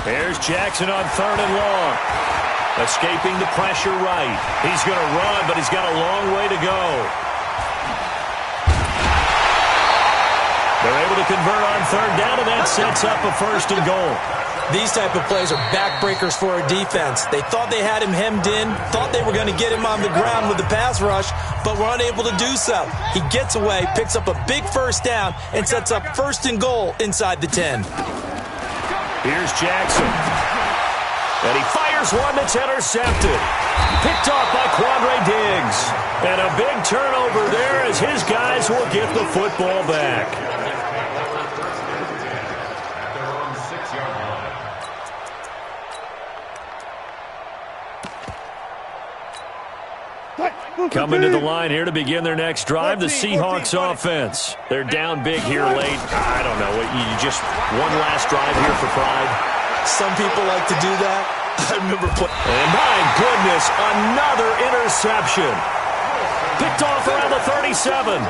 Here's Jackson on 3rd and long. Escaping the pressure right. He's going to run, but he's got a long way to go. to convert on third down, and that sets up a 1st and goal.
These type of plays are backbreakers for a defense. They thought they had him hemmed in, thought they were going to get him on the ground with the pass rush, but were unable to do so. He gets away, picks up a big 1st down, and sets up 1st and goal inside the 10.
Here's Jackson. And he fires one that's intercepted. Picked off by Quandre Diggs. And a big turnover there as his guys will get the football back. Coming to the line here to begin their next drive, the Seahawks offense. They're down big here late. I don't know. You just one last drive here for pride.
Some people like to do that. I remember playing.
And my goodness, another interception. Picked off around the 37.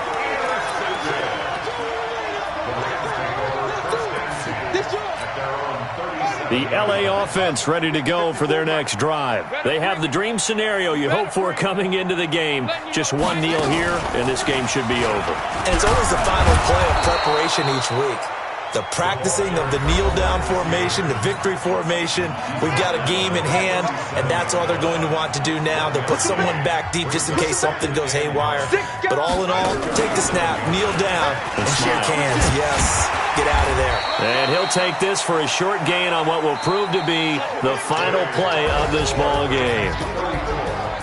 The LA offense ready to go for their next drive. They have the dream scenario you hope for coming into the game. Just one kneel here, and this game should be over.
And it's always the final play of preparation each week. The practicing of the kneel-down formation, the victory formation. We've got a game in hand, and that's all they're going to want to do now. They'll put someone back deep just in case something goes haywire. But all in all, take the snap, kneel down, and shake hands. Yes, get out of there.
And he'll take this for a short gain on what will prove to be the final play of this ball game.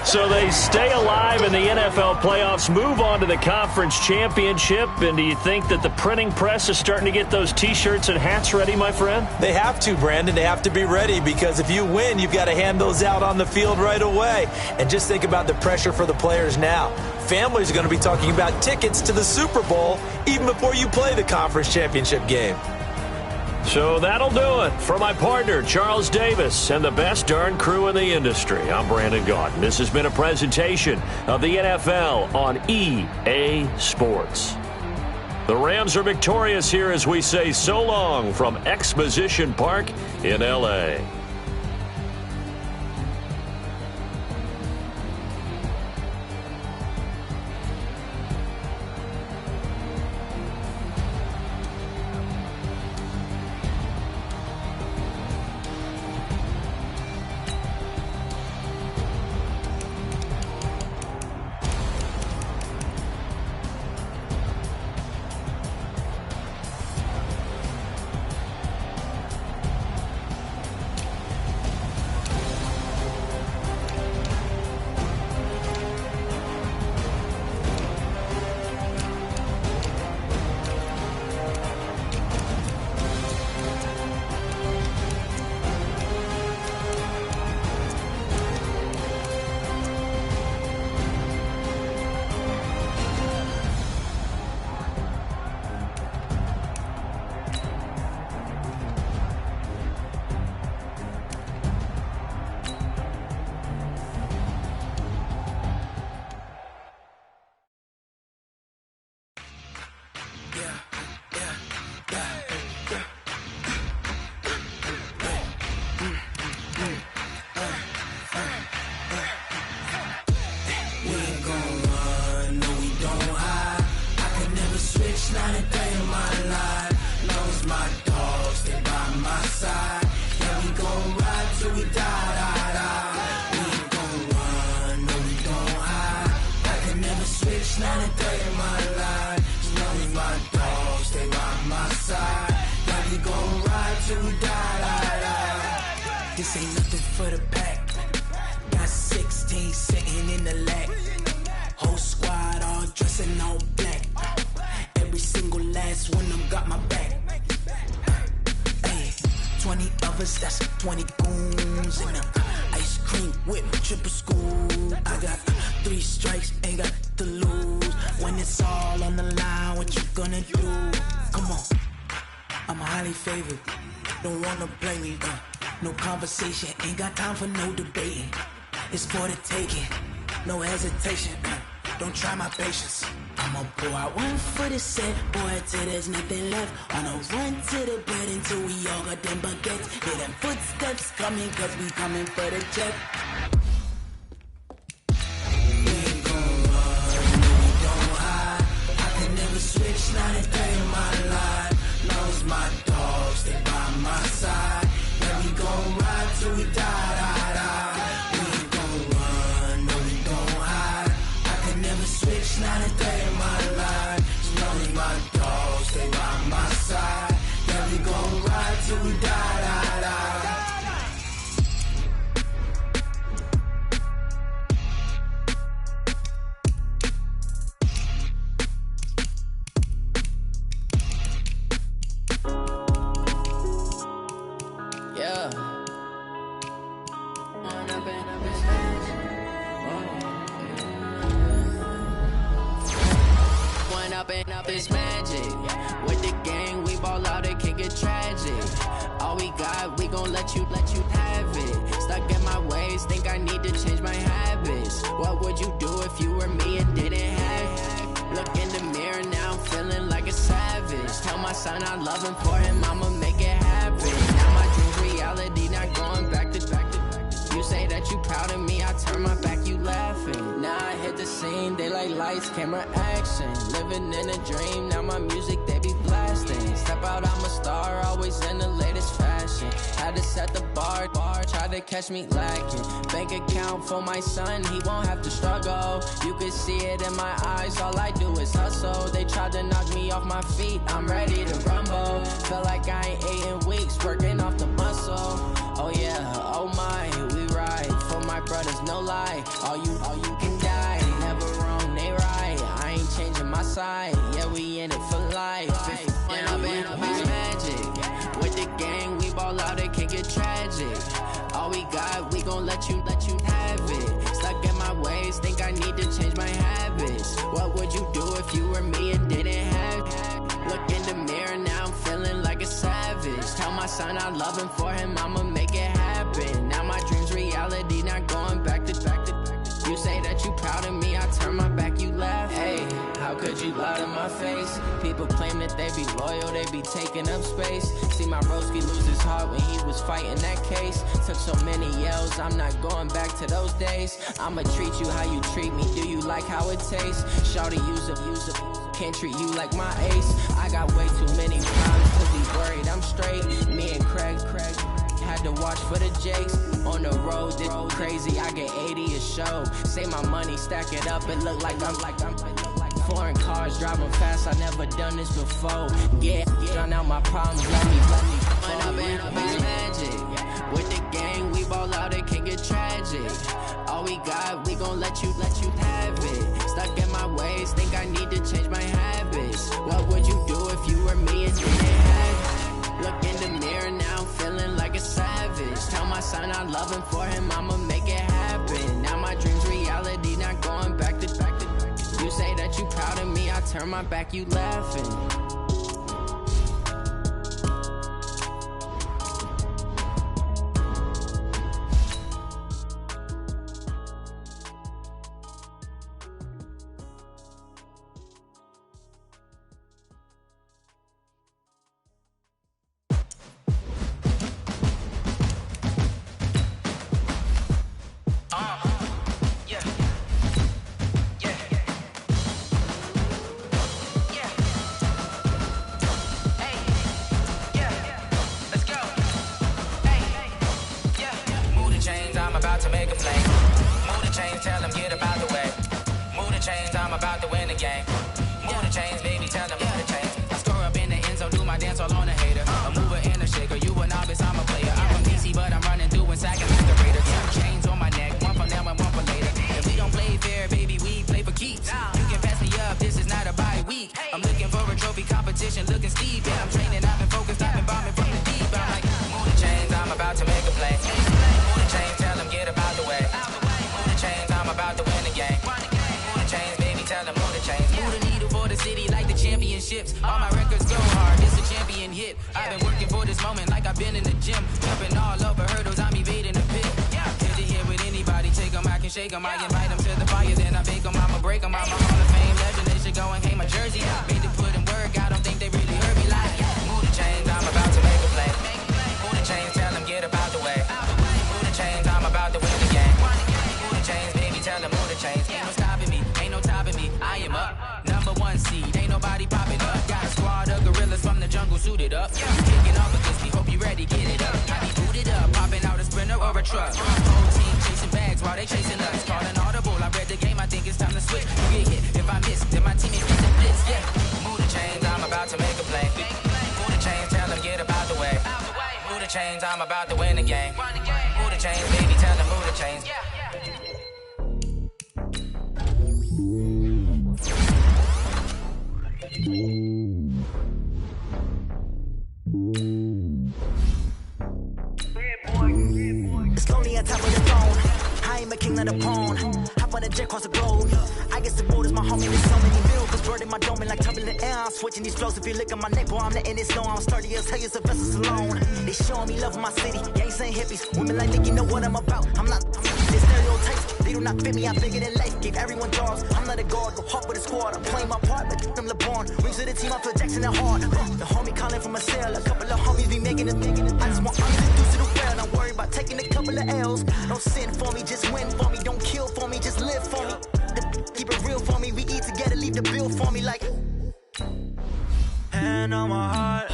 So they stay alive in the NFL playoffs, move on to the conference championship. And do you think that the printing press is starting to get those T-shirts and hats ready, my friend?
They have to, Brandon. They have to be ready because if you win, you've got to hand those out on the field right away. And just think about the pressure for the players now. Families are going to be talking about tickets to the Super Bowl even before you play the conference championship game.
So that'll do it. For my partner, Charles Davis, and the best darn crew in the industry, I'm Brandon Gaudin. This has been a presentation of the NFL on EA Sports. The Rams are victorious here as we say so long from Exposition Park in L.A.
This ain't nothing for the pack. Got 16 sitting in the lag. Whole squad all dressing all black. Every single last one of them got my back. Hey, 20 of us, that's 20 goons in the ice cream whip, triple school. I got 3 strikes, ain't got to lose. When it's all on the line, what you gonna do? Come on, I'm highly favored. Don't wanna blame me, no conversation, ain't got time for no debating. It's for the taking, no hesitation. Don't try my patience. I'ma pull out one for the set, boy, till there's nothing left. On a run to the bed until we all got them baguettes. Hear them footsteps coming, cause we coming for the check. We ain't gon' run, no, we don't hide. I can never switch, not a day in my life.
up this magic. With the gang, we ball out, it can get tragic. All we got, we gon' let you have it. Stuck in my ways, think I need to change my habits. What would you do if you were me and didn't have it? Look in the mirror, now I'm feeling like a savage. Tell my son I love him, for him I'ma make it happen. Now my dream's reality, not going back to. You say that you proud of me, I turn my back, you laughing. Now I hit the scene, they like lights, camera, action. Living in a dream, now my music, they be blasting. Step out, I'm a star, always in the latest fashion. Had to set the bar, try to catch me lacking. Bank account for my son, he won't have to struggle. You can see it in my eyes, all I do is hustle. They tried to knock me off my feet, I'm ready to rumble. Feel like I ain't ate in weeks, working off the muscle. Oh yeah, oh my, we ride for my brothers, no lie. All you can die, never wrong, they right. I ain't changing my side, yeah, we in it for life. And I've been magic. With the gang, we ball out, it can get tragic. All we got, we gon' let you have it. Stuck in my ways, think I need to change my habits. What would you do if you were me and didn't have it? Look in the mirror, now I'm feeling like a savage. Tell my son I love him, for him I'ma make it happen. Now my dream's reality, not going back to. You say that you proud of me, I turn my back, you laugh. Hey, how could you lie to my face? People claim that they be loyal, they be taking up space. See my broski lose his heart when he was fighting that case. Took so many yells, I'm not going back to those days. I'ma treat you how you treat me, do you like how it tastes? Shawty, use up, can't treat you like my ace. I got way too many problems to be worried, I'm straight. Me and Craig had to watch for the Jakes. On the road, this crazy, I get 80 a show. Say my money, stack it up, it look like I'm foreign cars, driving fast, I never done this before. Yeah, drown out my problems, let me When I've been magic. With the gang, we ball out, it can get tragic. All we got, we gon' let you have it. Stuck in my ways, think I need to change my habits. What would you do if you were me and didn't have it? Look in the mirror, now I'm feeling like a savage. Tell my son I love him, for him I'ma make it happen. Now my dream's reality, not going back to. You say that you proud of me, I turn my back, you laughing.
All my records go hard, it's a champion hit. I've been working for this moment like I've been in the gym. Jumping all over hurdles, I'm evading the pit. Hit it here with anybody, take them, I can shake them. I invite them to the fire, then I bake them, I'ma break them. I'm a Hall of Fame legend, they should go and hang my jersey. Made to put in work, I don't think they really heard me like. Move the chains, I'm about to make a play. Move the chains, tell them get up out the way. Move the chains, I'm about to win the game. Move the chains, baby, tell them move the chains. Ain't no stopping me, ain't no topping me, I am up. #1 seed, ain't nobody popping up. Got a squad of gorillas from the jungle suited up. You kicking off against me, hope you ready, get it up. I be booted up, popping out a Sprinter or a truck. Whole team chasing bags while they chasing us. Calling audible, I read the game, I think it's time to switch. You get hit, if I miss, then my teammates get the blitz. Yeah, move the chains, I'm about to make a play. Move the chains, tell them get up out the way. Move the chains, I'm about to win the game. Move the chains, baby, tell them move the chains.
It's lonely on top of the throne. I am a king of the pawn. Hop
on the jet across the globe. I guess the road is my homie with so many miracles. Bird in my dome and like turbulent air. I'm switching these flows. If you look at my neck, boy, I'm letting it snow. I'm sturdy as hell, as a vessel alone. They showing me love in my city. Gangs ain't hippies. Women like Nicky know what I'm about. I'm not these stereotypes. They do not fit me. I'm bigger than life. Gave everyone jobs. I'm not a guard. Go hard with a squad. I'm playing my part, but I'm LeBron. Rings to the team. I feel Jackson and hard. The homie calling from a cell. A couple of homies be making it. I just want honest to do to the well. Don't worry about taking a couple of L's. Don't sin for me, just win for me. Don't kill for me, just live for me. Keep it real for me. We eat together, leave the bill for me like. Hand on my heart,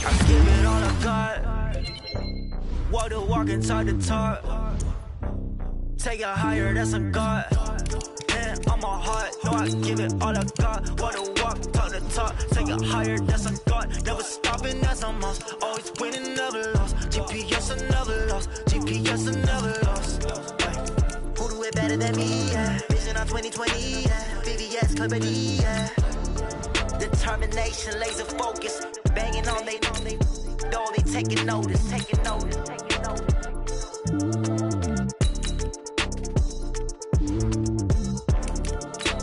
I give it all I got. Walk the walk inside the talk. Take it higher, that's a God. Hand on my heart, no, I give it all I got. Walk the walk, talk the talk. Take it higher, that's a God. Never stopping, that's a must. Always winning, never lost. GPS, I never lost. GPS, I never lost. Who do it better than me? Yeah. Vision on 2020. Yeah. VVS, company. Yeah. Determination, laser focus, banging on they door, they taking notice, taking notice, taking notice.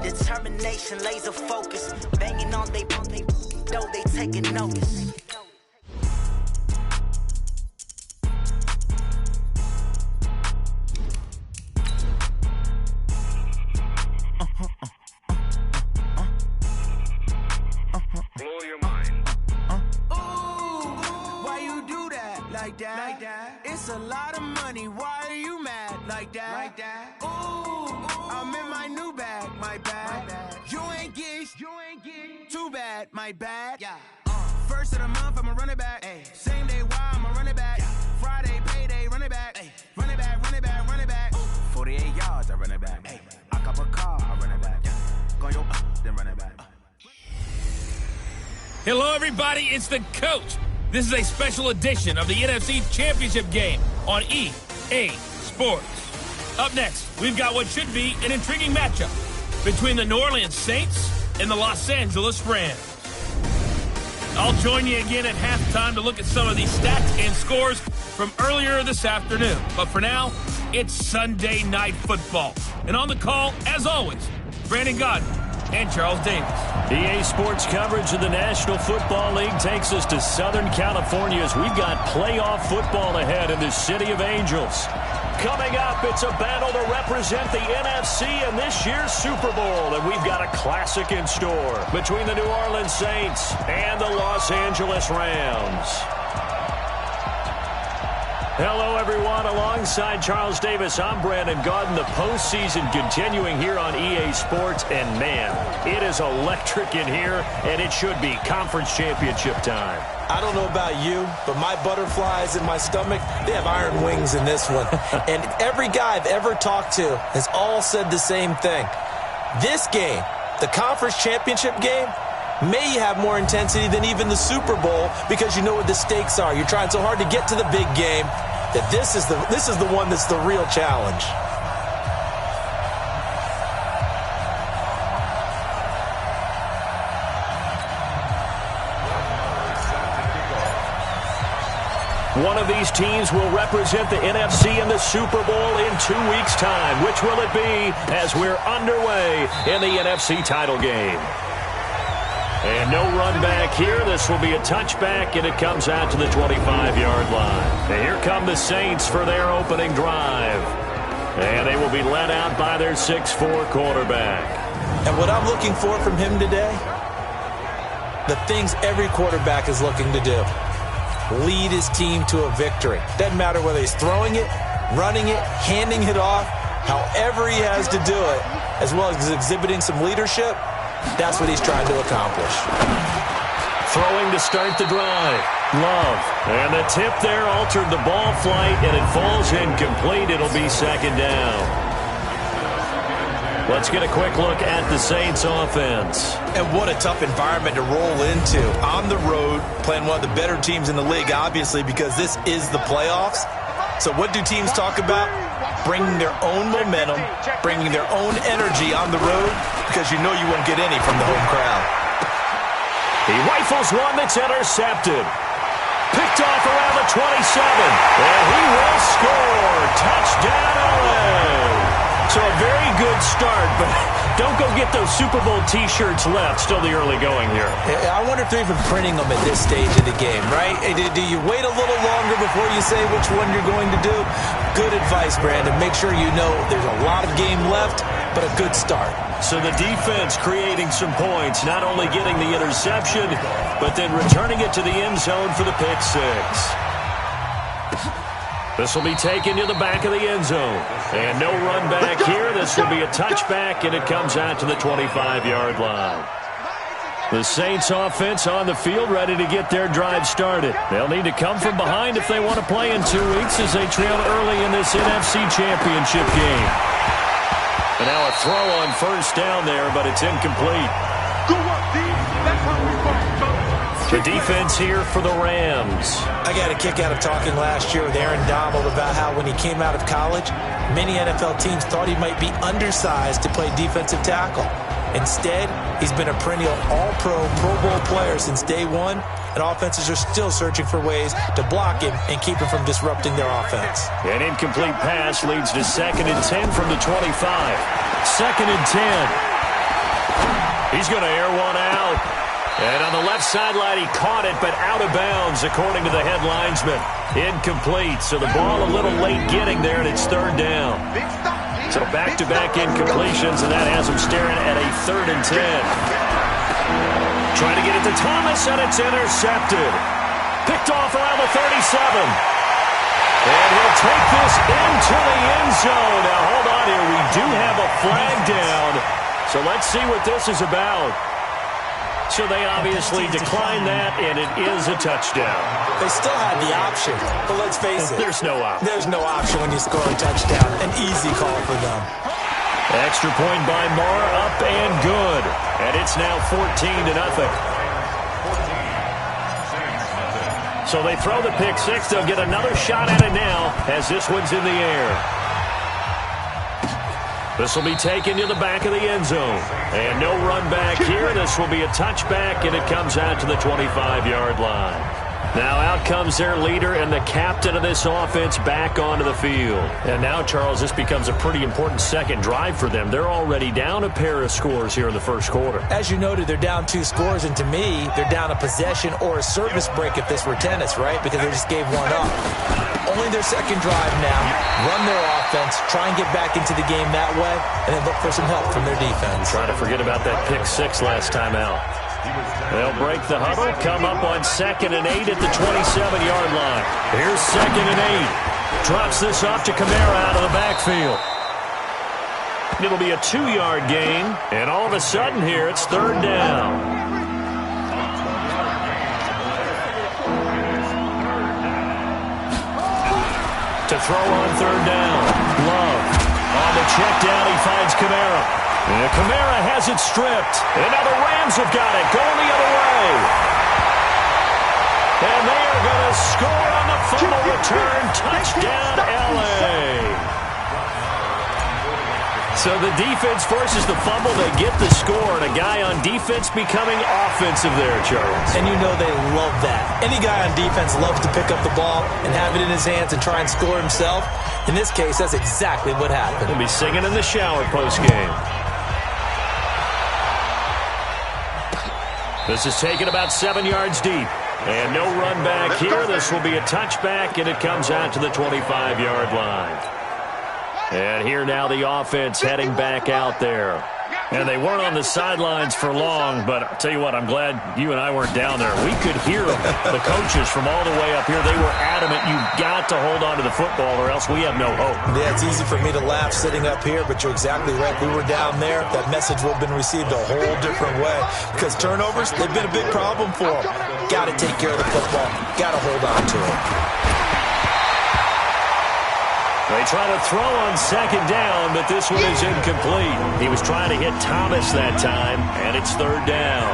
Determination, laser focus, banging on they door, they taking notice. Like that. It's a lot of money. Why are you mad like that? Like that. Ooh, I'm in my new bag. My bad. You ain't getting too bad. My bad. Yeah. First of the month, I'ma run it back. Ay. Same day, why I'ma run it back. Yeah. Friday, payday, run it back. Ay. Run it back, run it back, run it back. 48 yards, I run it back. Ay. I cop a car, I run it back. Yeah. Go yo, then run it back.
Hello, everybody. It's the coach. This is a special edition of the NFC Championship game on EA Sports. Up next, we've got what should be an intriguing matchup between the New Orleans Saints and the Los Angeles Rams. I'll join you again at halftime to look at some of these stats and scores from earlier this afternoon. But for now, it's Sunday Night Football. And on the call, as always, Brandon Gaudin and Charles Davis.
EA Sports coverage of the National Football League takes us to Southern California as we've got playoff football ahead in the City of Angels. Coming up, it's a battle to represent the NFC in this year's Super Bowl, and we've got a classic in store between the New Orleans Saints and the Los Angeles Rams. Hello, everyone. Alongside Charles Davis, I'm Brandon Gaudin. The postseason continuing here on EA Sports, and man, it is electric in here, and it should be conference championship time.
I don't know about you, but my butterflies in my stomach, they have iron wings in this one. And every guy I've ever talked to has all said the same thing. This game, the conference championship game, may have more intensity than even the Super Bowl because you know what the stakes are. You're trying so hard to get to the big game that this is the one that's the real challenge.
One of these teams will represent the NFC in the Super Bowl in 2 weeks' time. Which will it be as we're underway in the NFC title game? And no run back here. This will be a touchback, and it comes out to the 25-yard line. And here come the Saints for their opening drive. And they will be led out by their 6'4" quarterback.
And what I'm looking for from him today, the things every quarterback is looking to do. Lead his team to a victory. Doesn't matter whether he's throwing it, running it, handing it off, however he has to do it, as well as exhibiting some leadership, that's what he's trying to accomplish.
Throwing to start the drive. Love. And the tip there altered the ball flight, and it falls incomplete. It'll be second down. Let's get a quick look at the Saints offense.
And what a tough environment to roll into. On the road, playing one of the better teams in the league, obviously, because this is the playoffs. So what do teams talk about? Bringing their own momentum, bringing their own energy on the road, because you know you won't get any from the home crowd.
He rifles one that's intercepted. Picked off around the 27. And he will score. Touchdown, LA. So a very good start, but don't go get those Super Bowl T-shirts left. Still the early going here.
I wonder if they're even printing them at this stage of the game, right? Do you wait a little longer before you say which one you're going to do? Good advice, Brandon. Make sure you know there's a lot of game left, but a good start.
So the defense creating some points, not only getting the interception, but then returning it to the end zone for the pick six. This will be taken to the back of the end zone. And no run back here. This will be a touchback, and it comes out to the 25-yard line. The Saints offense on the field, ready to get their drive started. They'll need to come from behind if they want to play in 2 weeks as they trail early in this NFC Championship game. And now a throw on first down there, but it's incomplete.
Go up, D. That's how we fight.
The defense here for the Rams.
I got a kick out of talking last year with Aaron Donald about how when he came out of college, many NFL teams thought he might be undersized to play defensive tackle. Instead, he's been a perennial all-pro, Pro Bowl player since day one, and offenses are still searching for ways to block him and keep him from disrupting their offense.
An incomplete pass leads to 2nd and 10 from the 25. 2nd and 10. He's going to air one out. And on the left sideline, he caught it, but out of bounds, according to the head linesman. Incomplete, so the ball a little late getting there, and it's 3rd down. So back-to-back incompletions, and that has him staring at a 3rd and 10. Trying to get it to Thomas, and it's intercepted. Picked off around the 37. And he'll take this into the end zone. Now, hold on here. We do have a flag down. So let's see what this is about. So they obviously declined that, and it is a touchdown.
They still had the option, but let's face it.
There's no option.
There's no option when you score a touchdown. An easy call for them.
Extra point by Marr, up and good. And it's now 14-0. So they throw the pick six. They'll get another shot at it now as this one's in the air. This will be taken to the back of the end zone. And no run back here. This will be a touchback, and it comes out to the 25-yard line. Now out comes their leader and the captain of this offense back onto the field. And now, Charles, this becomes a pretty important second drive for them. They're already down a pair of scores here in the first quarter.
As you noted, they're down 2 scores, and to me, they're down a possession or a service break if this were tennis, right? Because they just gave one up. Only their second drive now. Run their offense, try and get back into the game that way, and then look for some help from their defense.
Trying to forget about that pick six last time out. They'll break the huddle, come up on 2nd and 8 at the 27-yard line. Here's 2nd and 8. Drops this off to Kamara out of the backfield. It'll be a 2-yard gain, and all of a sudden here it's 3rd down. To throw on 3rd down. Love. On the check down, he finds Kamara. And Kamara has it stripped. And now the Rams have got it. Going the other way. And they are going to score on the fumble return. Touchdown, L.A. So the defense forces the fumble. They get the score. And a guy on defense becoming offensive there, Charles.
And you know they love that. Any guy on defense loves to pick up the ball and have it in his hands and try and score himself. In this case, that's exactly what happened.
He'll be singing in the shower post-game. This is taken about 7 yards deep. And no run back here. This will be a touchback, and it comes out to the 25-yard line. And here now the offense heading back out there. And they weren't on the sidelines for long, but I'll tell you what, I'm glad you and I weren't down there. We could hear them, the coaches from all the way up here. They were adamant, you've got to hold on to the football or else we have no hope.
Yeah, it's easy for me to laugh sitting up here, but you're exactly right. We were down there. That message would have been received a whole different way because turnovers, they've been a big problem for them. Got to take care of the football. Got to hold on to it.
They try to throw on 2nd down, but this one is incomplete. He was trying to hit Thomas that time, and it's 3rd down.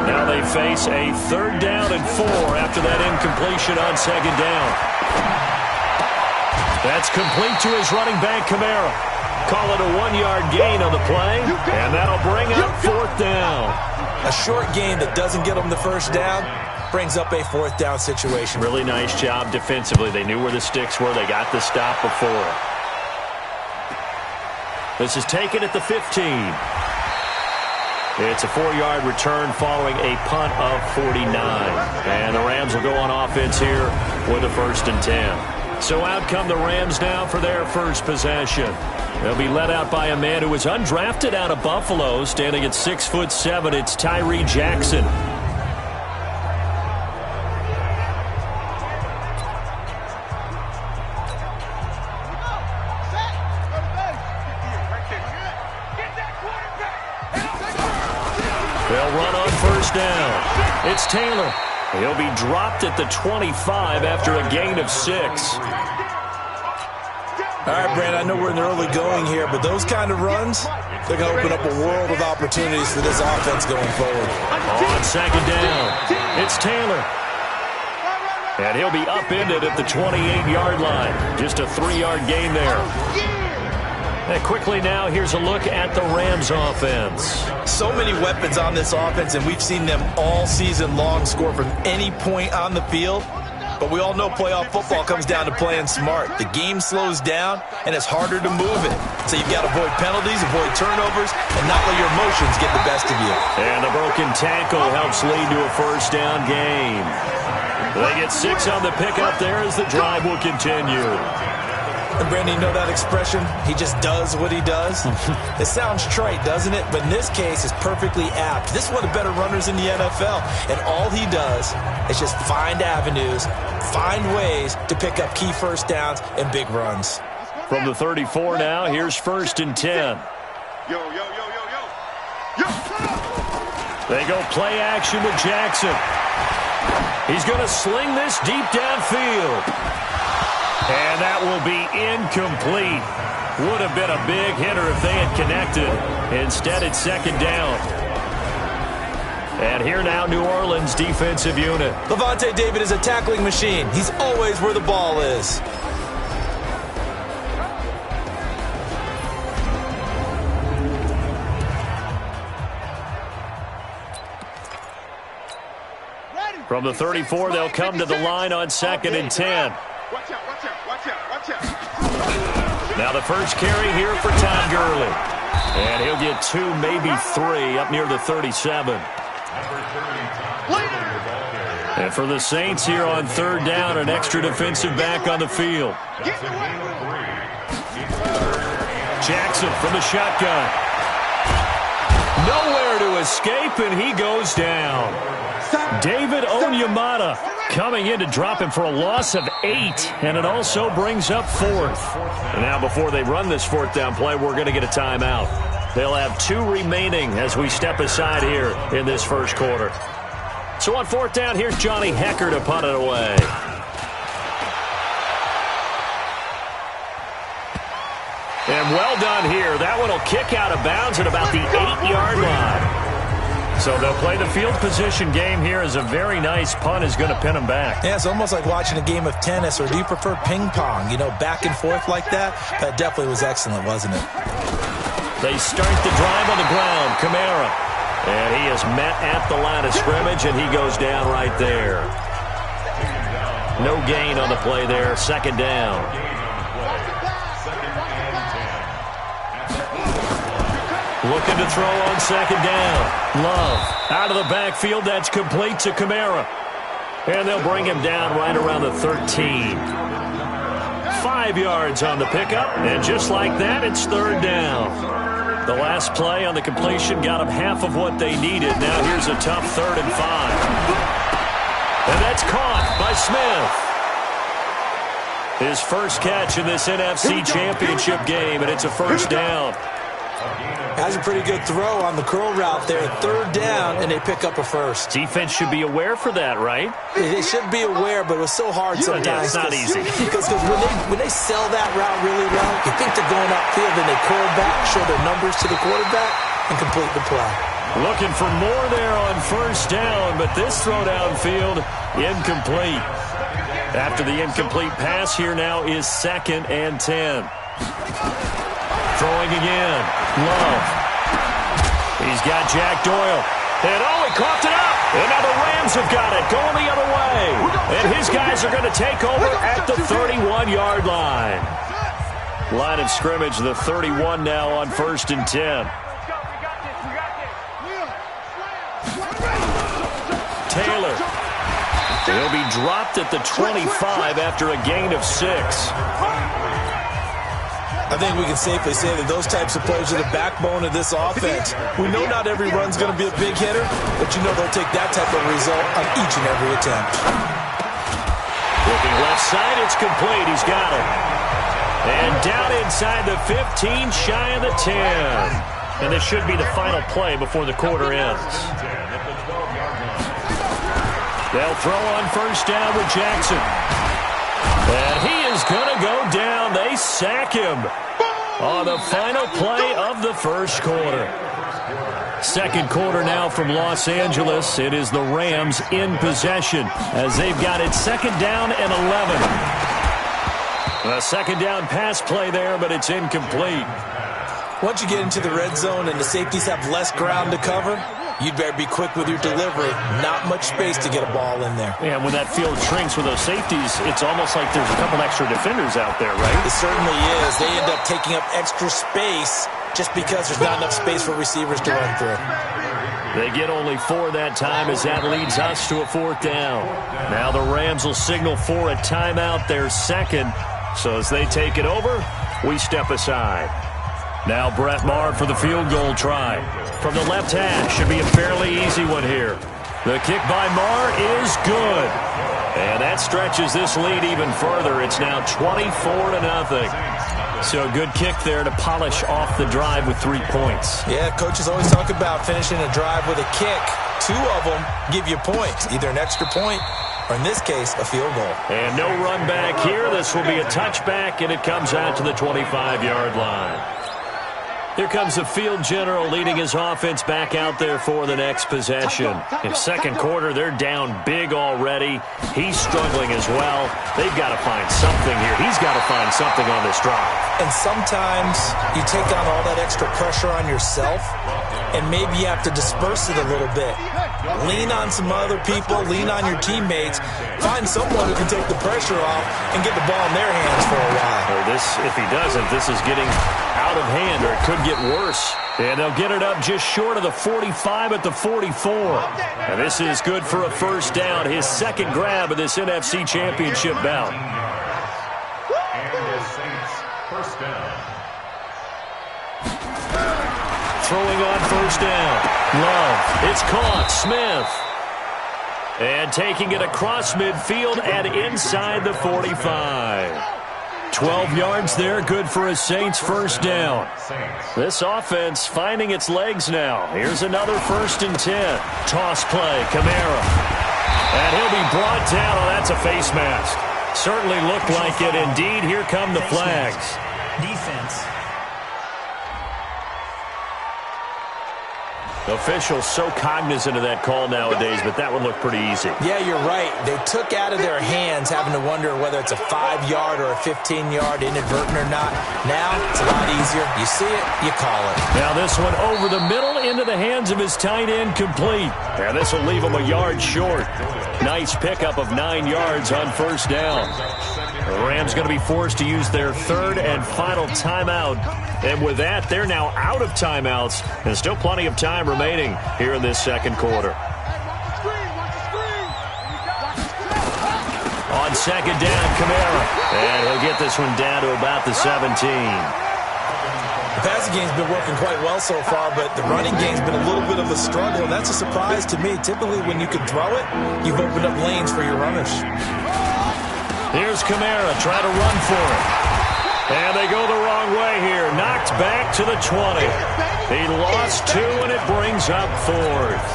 Now they face a 3rd down and 4 after that incompletion on 2nd down. That's complete to his running back, Kamara. Call it a 1-yard gain on the play, and that'll bring up 4th down.
A short gain that doesn't get them the first down brings up a 4th down situation.
Really nice job defensively. They knew where the sticks were. They got the stop before. This is taken at the 15. It's a 4-yard return following a punt of 49. And the Rams will go on offense here with a 1st and 10. So out come the Rams now for their first possession. They'll be led out by a man who was undrafted out of Buffalo, standing at 6'7". It's Tyree Jackson. They'll run on 1st down. It's Taylor. He'll be dropped at the 25 after a gain of 6.
All right, Brandon, I know we're in the early going here, but those kind of runs, they're going to open up a world of opportunities for this offense going forward.
On 2nd down, it's Taylor. And he'll be upended at the 28-yard line. Just a 3-yard gain there. And quickly now, here's a look at the Rams offense.
So many weapons on this offense, and we've seen them all season long score from any point on the field. But we all know playoff football comes down to playing smart. The game slows down, and it's harder to move it. So you've got to avoid penalties, avoid turnovers, and not let your emotions get the best of you.
And the broken tackle helps lead to a 1st down gain. They get 6 on the pickup there as the drive will continue.
And Brandon, you know that expression? He just does what he does? It sounds trite, doesn't it? But in this case, it's perfectly apt. This is one of the better runners in the NFL. And all he does is just find avenues, find ways to pick up key 1st downs and big runs.
From the 34 now, here's 1st and 10. They go play action with Jackson. He's going to sling this deep downfield. And that will be incomplete. Would have been a big hitter if they had connected. Instead, it's 2nd down. And here now, New Orleans defensive unit.
Lavonte David is a tackling machine. He's always where the ball is.
From the 34, they'll come to the line on 2nd and 10.
Watch out, watch out, watch out, watch out.
Now the first carry here for Todd Gurley. And he'll get 2, maybe 3 up near the 37. And for the Saints here on 3rd down, an extra defensive back on the field. Jackson from the shotgun. Nowhere to escape, and he goes down. David Onyemata coming in to drop him for a loss of 8, and it also brings up 4th. And now before they run this 4th down play, we're going to get a timeout. They'll have 2 remaining as we step aside here in this first quarter. So on 4th down, here's Johnny Hekker to punt it away. And well done here. That one will kick out of bounds at about the 8-yard line. So they'll play the field position game here as a very nice punt is going to pin them back.
Yeah, it's almost like watching a game of tennis, or do you prefer ping pong? You know, back and forth like that? That definitely was excellent, wasn't it?
They start the drive on the ground. Kamara. And he is met at the line of scrimmage, and he goes down right there. No gain on the play there. 2nd down. Looking to throw on 2nd down. Love out of the backfield. That's complete to Kamara. And they'll bring him down right around the 13. 5 yards on the pickup. And just like that, it's 3rd down. The last play on the completion got them half of what they needed. Now here's a tough 3rd and 5. And that's caught by Smith. His first catch in this NFC Championship game, and it's a 1st down.
Has a pretty good throw on the curl route there. 3rd down, and they pick up a 1st.
Defense should be aware for that, right?
They should be aware, but it was so hard sometimes.
Yeah, it's not easy.
Because when they sell that route really well, you think they're going upfield, and they curl back, show their numbers to the quarterback, and complete the play.
Looking for more there on 1st down, but this throw downfield, incomplete. After the incomplete pass, here now is 2nd and 10. Throwing again. Love. He's got Jack Doyle. And he coughed it up. And now the Rams have got it. Going the other way. And his guys are going to take over at the 31-yard line. Line of scrimmage, the 31 now on 1st and 10. Taylor. He'll be dropped at the 25 after a gain of 6.
I think we can safely say that those types of plays are the backbone of this offense. We know not every run's going to be a big hitter, but you know they'll take that type of result on each and every attempt.
Looking left side, it's complete. He's got it. And down inside the 15, shy of the 10. And this should be the final play before the quarter ends. They'll throw on 1st down with Jackson. And he is going to go down. They sack him on the final play of the 1st quarter. 2nd quarter now from Los Angeles. It is the Rams in possession as they've got it 2nd down and 11. A 2nd down pass play there, but it's incomplete.
Once you get into the red zone and the safeties have less ground to cover, you'd better be quick with your delivery. Not much space to get a ball in there.
Yeah, when that field shrinks with those safeties, it's almost like there's a couple extra defenders out there, right?
It certainly is. They end up taking up extra space just because there's not enough space for receivers to run through.
They get only 4 that time as that leads us to a 4th down. Now the Rams will signal for a timeout, their 2nd. So as they take it over, we step aside. Now Brett Maher for the field goal try. From the left hash, should be a fairly easy one here. The kick by Maher is good. And that stretches this lead even further. It's now 24-0. So a good kick there to polish off the drive with 3 points.
Yeah, coaches always talk about finishing a drive with a kick. 2 of them give you points, either an extra point or, in this case, a field goal.
And no run back here. This will be a touchback, and it comes out to the 25-yard line. Here comes the field general leading his offense back out there for the next possession. In 2nd quarter, they're down big already. He's struggling as well. They've got to find something here. He's got to find something on this drive.
And sometimes you take on all that extra pressure on yourself, and maybe you have to disperse it a little bit. Lean on some other people. Lean on your teammates. Find someone who can take the pressure off and get the ball in their hands for a while.
Or this, if he doesn't, this is getting out of hand, or it could get worse. And they'll get it up just short of the 45 at the 44. And this is good for a 1st down, his 2nd grab of this NFC Championship bout.
And the Saints, 1st down.
Throwing on 1st down. Love. It's caught. Smith. And taking it across midfield and inside the 45. 12 yards there, good for a Saints 1st down. This offense finding its legs now. Here's another 1st and 10. Toss play, Kamara. And he'll be brought down. Oh, that's a face mask. Certainly looked like it. Indeed, here come the flags.
Defense.
Officials so cognizant of that call nowadays, but that one looked pretty easy.
Yeah, you're right. They took out of their hands having to wonder whether it's a 5-yard or a 15-yard, inadvertent or not. Now, it's a lot easier. You see it, you call it.
Now this one over the middle into the hands of his tight end, complete. And this will leave him a yard short. Nice pickup of 9 yards on 1st down. The Rams going to be forced to use their 3rd and final timeout. And with that, they're now out of timeouts. And still plenty of time remaining here in this 2nd quarter. On 2nd down, Kamara. And he'll get this one down to about the 17.
The passing game's been working quite well so far, but the running game's been a little bit of a struggle, and that's a surprise to me. Typically, when you can throw it, you've opened up lanes for your runners.
Here's Kamara trying to run for it. And they go the wrong way here. Knocked back to the 20. He lost 2, and it brings up 4th.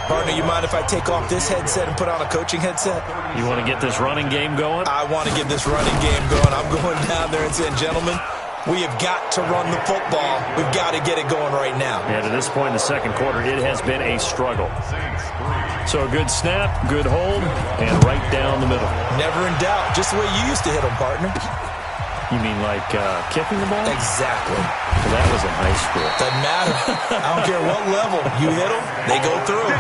Partner, you mind if I take off this headset and put on a coaching headset?
You want to get this running game going?
I want to get this running game going. I'm going down there and saying, gentlemen, we have got to run the football. We've got to get it going right now.
Yeah, to this point in the 2nd quarter, it has been a struggle. So a good snap, good hold, and right down the middle.
Never in doubt. Just the way you used to hit them, partner.
You mean like kicking the ball?
Exactly.
Well, that was in high school.
Doesn't matter. I don't care what level. You hit them, they go through.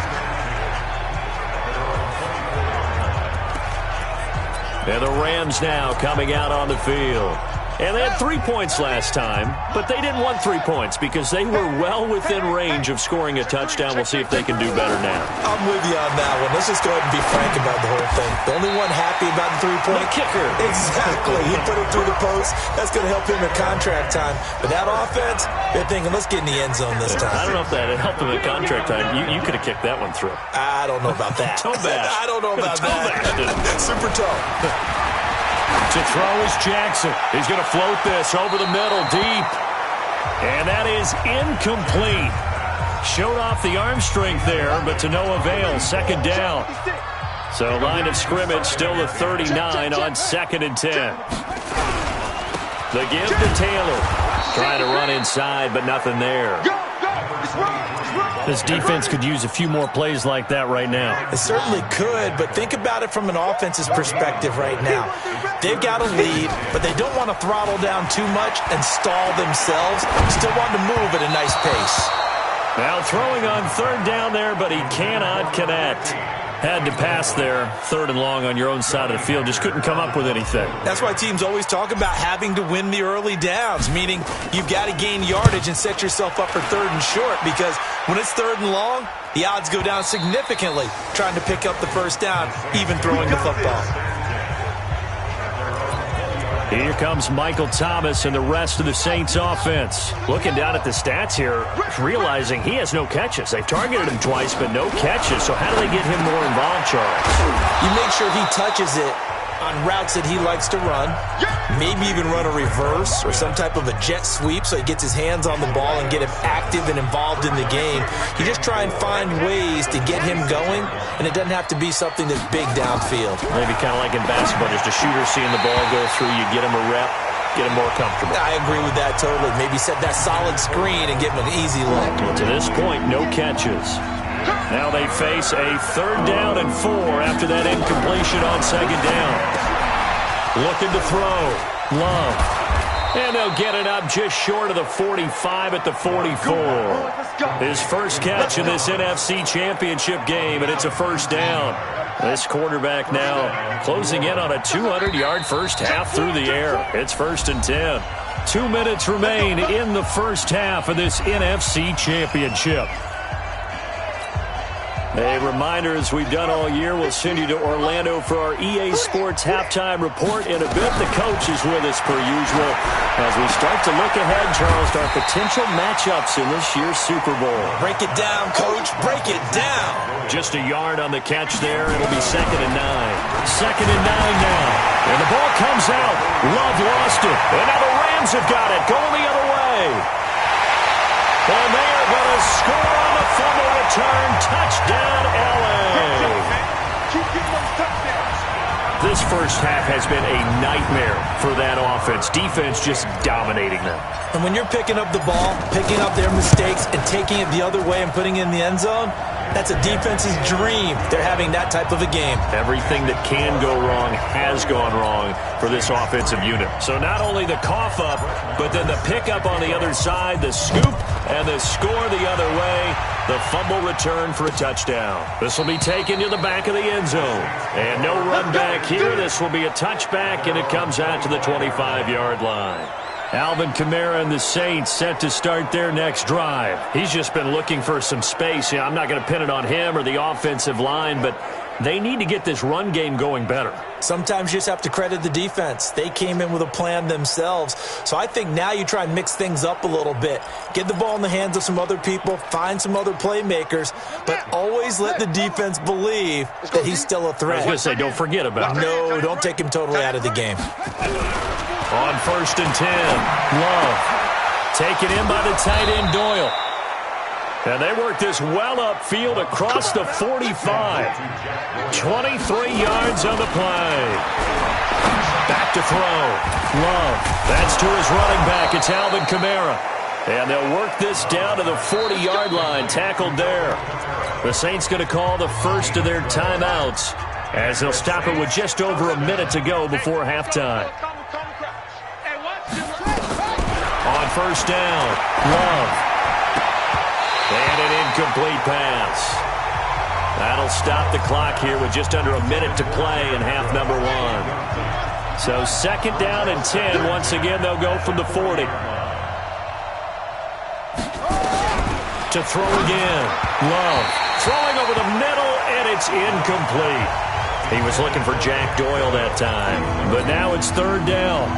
And the Rams now coming out on the field. And they had 3 points last time, but they didn't want 3 points because they were well within range of scoring a touchdown. We'll see if they can do better now.
I'm with you on that one. Let's just go ahead and be frank about the whole thing. The only one happy about the 3-point
kicker.
Exactly. He put it through the post. That's going to help him in contract time. But that offense, they're thinking, let's get in the end zone this time.
I don't know if that helped him in contract time. You could have kicked that one through.
I don't know about that.
Toe bash.
I don't know about that. Super toe.
To throw is Jackson. He's going to float this over the middle, deep. And that is incomplete. Showed off the arm strength there, but to no avail. Second down. So line of scrimmage still the 39 on 2nd and 10. The give to Taylor. Trying to run inside, but nothing there. This defense could use a few more plays like that right now.
It certainly could, but think about it from an offense's perspective right now. They've got a lead, but they don't want to throttle down too much and stall themselves. Still want to move at a nice pace.
Now throwing on 3rd down there, but he cannot connect. Had to pass there, 3rd and long on your own side of the field. Just couldn't come up with anything.
That's why teams always talk about having to win the early downs, meaning you've got to gain yardage and set yourself up for 3rd and short, because when it's 3rd and long, the odds go down significantly trying to pick up the 1st down, even throwing the football.
Here comes Michael Thomas and the rest of the Saints offense. Looking down at the stats here, realizing he has no catches. They've targeted him twice, but no catches. So how do they get him more involved, Charles?
You make sure he touches it on routes that he likes to run, maybe even run a reverse or some type of a jet sweep so he gets his hands on the ball and get him active and involved in the game. You just try and find ways to get him going, and it doesn't have to be something that's big downfield.
Maybe kind of like in basketball, just a shooter seeing the ball go through, you get him a rep, get him more comfortable.
I agree with that totally. Maybe set that solid screen and give him an easy look.
Well, to this point, no catches. Now they face a 3rd down and 4 after that incompletion on 2nd down. Looking to throw. Love. And they'll get it up just short of the 45 at the 44. His first catch in this NFC Championship game, and it's a 1st down. This quarterback now closing in on a 200-yard first half through the air. It's 1st and 10. 2 minutes remain in the first half of this NFC Championship. A reminder, as we've done all year, we'll send you to Orlando for our EA Sports halftime report in a bit. The coach is with us per usual as we start to look ahead, Charles, to our potential matchups in this year's Super Bowl.
Break it down, Coach. Break it down.
Just a yard on the catch there. It'll be 2nd and 9. 2nd and 9 now. And the ball comes out. Love lost it. And now the Rams have got it. Going the other way. And they are going to score on the fumble return. Touchdown, L.A. This first half has been a nightmare for that offense. Defense just dominating them.
And when you're picking up the ball, picking up their mistakes, and taking it the other way and putting it in the end zone, that's a defense's dream. They're having that type of a game.
Everything that can go wrong has gone wrong for this offensive unit. So not only the cough up, but then the pickup on the other side, the scoop, and the score the other way. The fumble return for a touchdown. This will be taken to the back of the end zone. And no run back here. This will be a touchback, and it comes out to the 25-yard line. Alvin Kamara and the Saints set to start their next drive. He's just been looking for some space. I'm not going to pin it on him or the offensive line, but they need to get this run game going better.
Sometimes you just have to credit the defense. They came in with a plan themselves. So I think now you try and mix things up a little bit. Get the ball in the hands of some other people, find some other playmakers, but always let the defense believe that he's still a threat.
I was going to say, don't forget about it.
No, don't take him totally out of the game.
On 1st and 10, Love taken in by the tight end Doyle. And they work this well upfield across the 45. 23 yards on the play. Back to throw. Love. That's to his running back. It's Alvin Kamara. And they'll work this down to the 40-yard line. Tackled there. The Saints going to call the first of their timeouts as they'll stop it with just over a minute to go before halftime. On 1st down, Love. And an incomplete pass. That'll stop the clock here with just under a minute to play in half number 1. So 2nd down and 10. Once again, they'll go from the 40. To throw again. Love throwing over the middle, and it's incomplete. He was looking for Jack Doyle that time, but now it's 3rd down.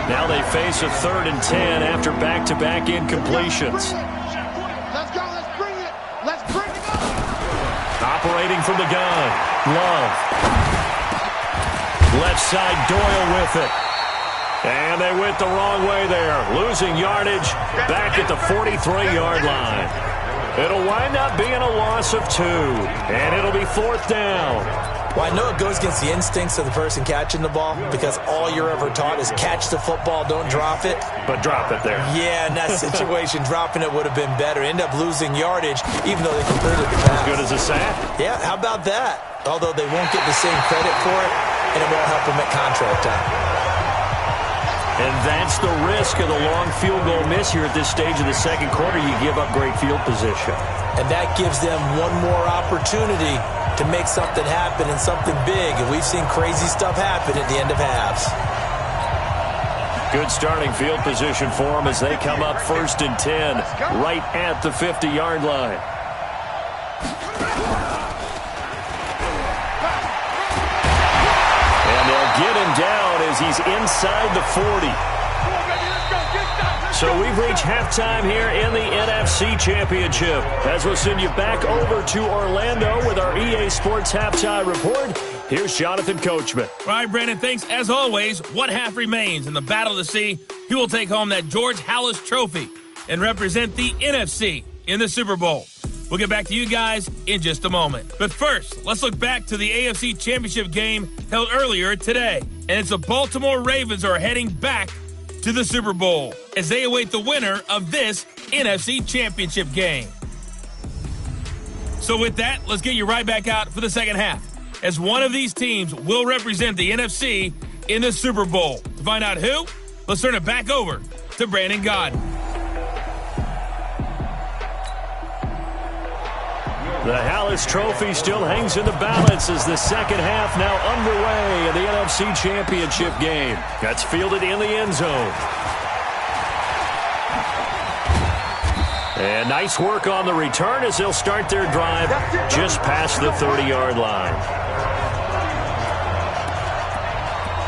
Now they face a 3rd and 10 after back-to-back incompletions.
Let's go. Let's bring it. Let's bring it up.
Operating from the gun. Love. Left side, Doyle with it. And they went the wrong way there. Losing yardage back at the 43-yard line. It'll wind up being a loss of 2. And it'll be 4th down.
Well, I know it goes against the instincts of the person catching the ball because all you're ever taught is catch the football, don't drop it.
But drop it there.
Yeah, in that situation, dropping it would have been better. End up losing yardage even though they completed the pass.
As good as a sack.
Yeah, how about that? Although they won't get the same credit for it, and it won't help them at contract time.
And that's the risk of the long field goal miss here at this stage of the 2nd quarter. You give up great field position.
And that gives them one more opportunity to make something happen and something big. And we've seen crazy stuff happen at the end of halves.
Good starting field position for them as they come up 1st and 10 right at the 50-yard line. And they'll get him down as he's inside the 40. So we've reached halftime here in the NFC Championship. As we'll send you back over to Orlando with our EA Sports Halftime Report, here's Jonathan Coachman.
All right, Brandon, thanks. As always, one half remains in the Battle of the Sea. He will take home that George Halas Trophy and represent the NFC in the Super Bowl. We'll get back to you guys in just a moment. But first, let's look back to the AFC Championship game held earlier today. And it's the Baltimore Ravens are heading back to the Super Bowl as they await the winner of this NFC Championship game. So with that, let's get you right back out for the second half, as one of these teams will represent the NFC in the Super Bowl. To find out who, let's turn it back over to Brandon Gaudin.
The Halas Trophy still hangs in the balance as the second half now underway in the NFC Championship game. That's fielded in the end zone. And nice work on the return as they'll start their drive just past the 30-yard line.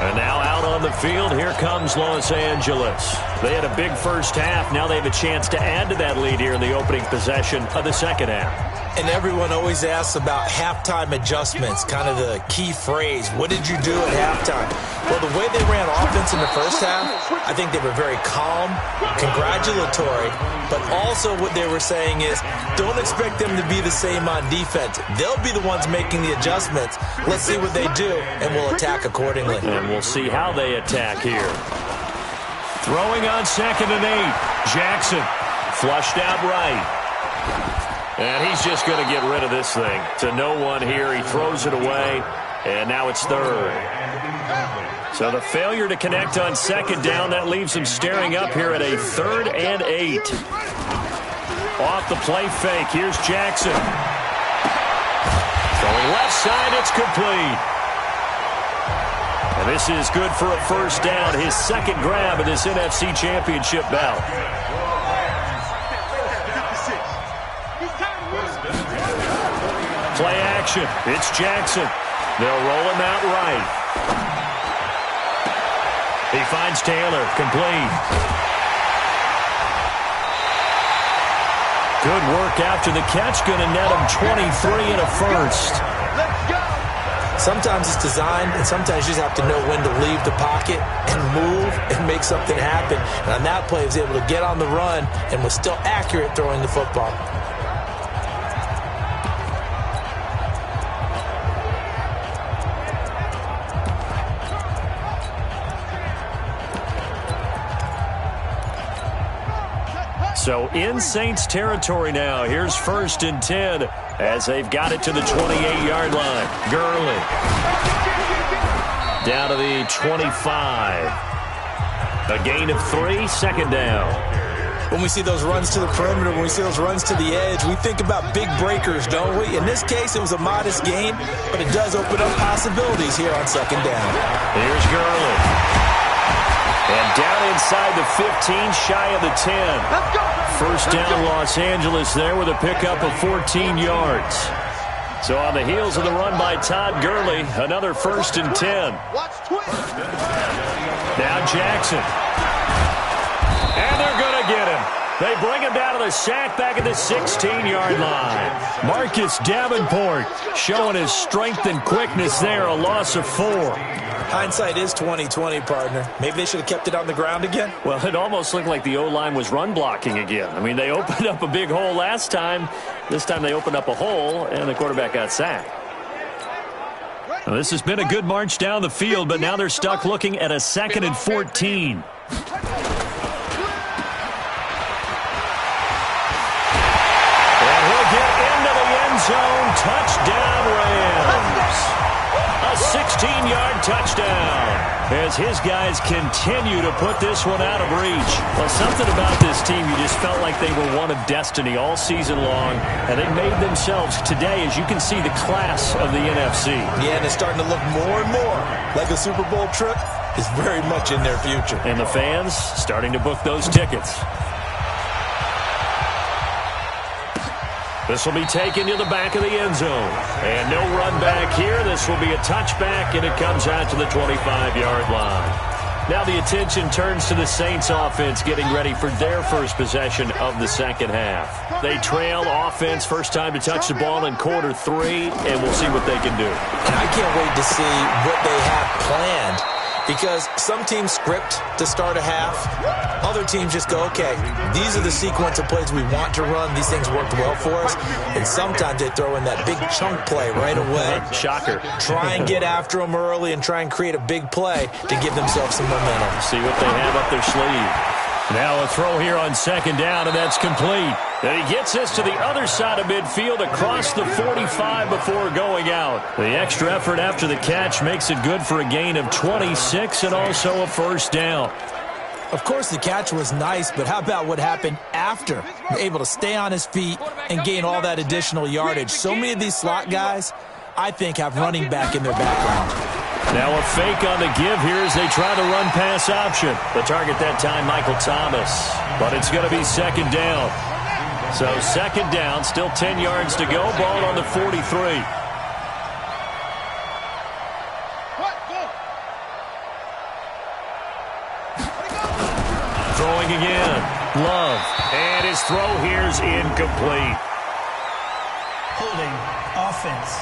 And now out on the field, here comes Los Angeles. They had a big first half. Now they have a chance to add to that lead here in the opening possession of the second half.
And everyone always asks about halftime adjustments, kind of the key phrase. What did you do at halftime? Well, the way they ran offense in the first half, I think they were very calm, congratulatory, but also what they were saying is don't expect them to be the same on defense. They'll be the ones making the adjustments. Let's see what they do, and we'll attack accordingly.
And we'll see how they attack here. Throwing on 2nd and 8. Jackson flushed out right. And he's just going to get rid of this thing to no one here. He throws it away, and now it's 3rd. So the failure to connect on 2nd down, that leaves him staring up here at a 3rd and 8. Off the play fake, here's Jackson. Throwing left side, it's complete. And this is good for a first down, his second grab of this NFC Championship bout. Play action. It's Jackson. They'll roll him out right. He finds Taylor. Complete. Good work after the catch. Going to net him 23 and a first.
Let's go.
Sometimes it's designed, and sometimes you just have to know when to leave the pocket and move and make something happen. And on that play, he was able to get on the run and was still accurate throwing the football.
So in Saints territory now. Here's 1st and 10 as they've got it to the 28-yard line. Gurley down to the 25. A gain of 3, 2nd down.
When we see those runs to the perimeter, when we see those runs to the edge, we think about big breakers, don't we? In this case, it was a modest gain, but it does open up possibilities here on second down.
Here's Gurley. And down inside the 15, shy of the 10. First down, Los Angeles there with a pickup of 14 yards. So on the heels of the run by Todd Gurley, another 1st and 10. Now Jackson. And they're going to get him. They bring him down to the sack back at the 16-yard line. Marcus Davenport showing his strength and quickness there, a loss of 4.
Hindsight is 20/20, partner. Maybe they should have kept it on the ground again.
Well, it almost looked like the O-line was run blocking again. I mean, they opened up a big hole last time. This time they opened up a hole, and the quarterback got sacked. Well, this has been a good march down the field, but now they're stuck looking at a 2nd and 14. And he'll get into the end zone. Touchdown, Rams. A 16-yard touchdown as his guys continue to put this one out of reach. Well, something about this team, you just felt like they were one of destiny all season long, and they made themselves today, as you can see, the class of the NFC.
Yeah, and it's starting to look more and more like a Super Bowl trip is very much in their future.
And the fans starting to book those tickets. This will be taken to the back of the end zone. And no run back here. This will be a touchback, and it comes out to the 25-yard line. Now the attention turns to the Saints offense getting ready for their first possession of the second half. They trail offense, first time to touch the ball in quarter 3, and we'll see what they can do.
And I can't wait to see what they have planned, because some teams script to start a half. Other teams just go, okay, these are the sequence of plays we want to run. These things worked well for us. And sometimes they throw in that big chunk play right away.
Shocker.
Try and get after them early and try and create a big play to give themselves some momentum.
See what they have up their sleeve. Now a throw here on second down, and that's complete. And he gets this to the other side of midfield across the 45 before going out. The extra effort after the catch makes it good for a gain of 26 and also a first down.
Of course, the catch was nice, but how about what happened after? Able to stay on his feet and gain all that additional yardage. So many of these slot guys, I think, have running back in their background.
Now a fake on the give here as they try the run-pass option. The target that time, Michael Thomas. But it's going to be second down. So second down, still 10 yards to go. Ball on the 43. Throwing again. Love. And his throw here's incomplete.
Holding offense.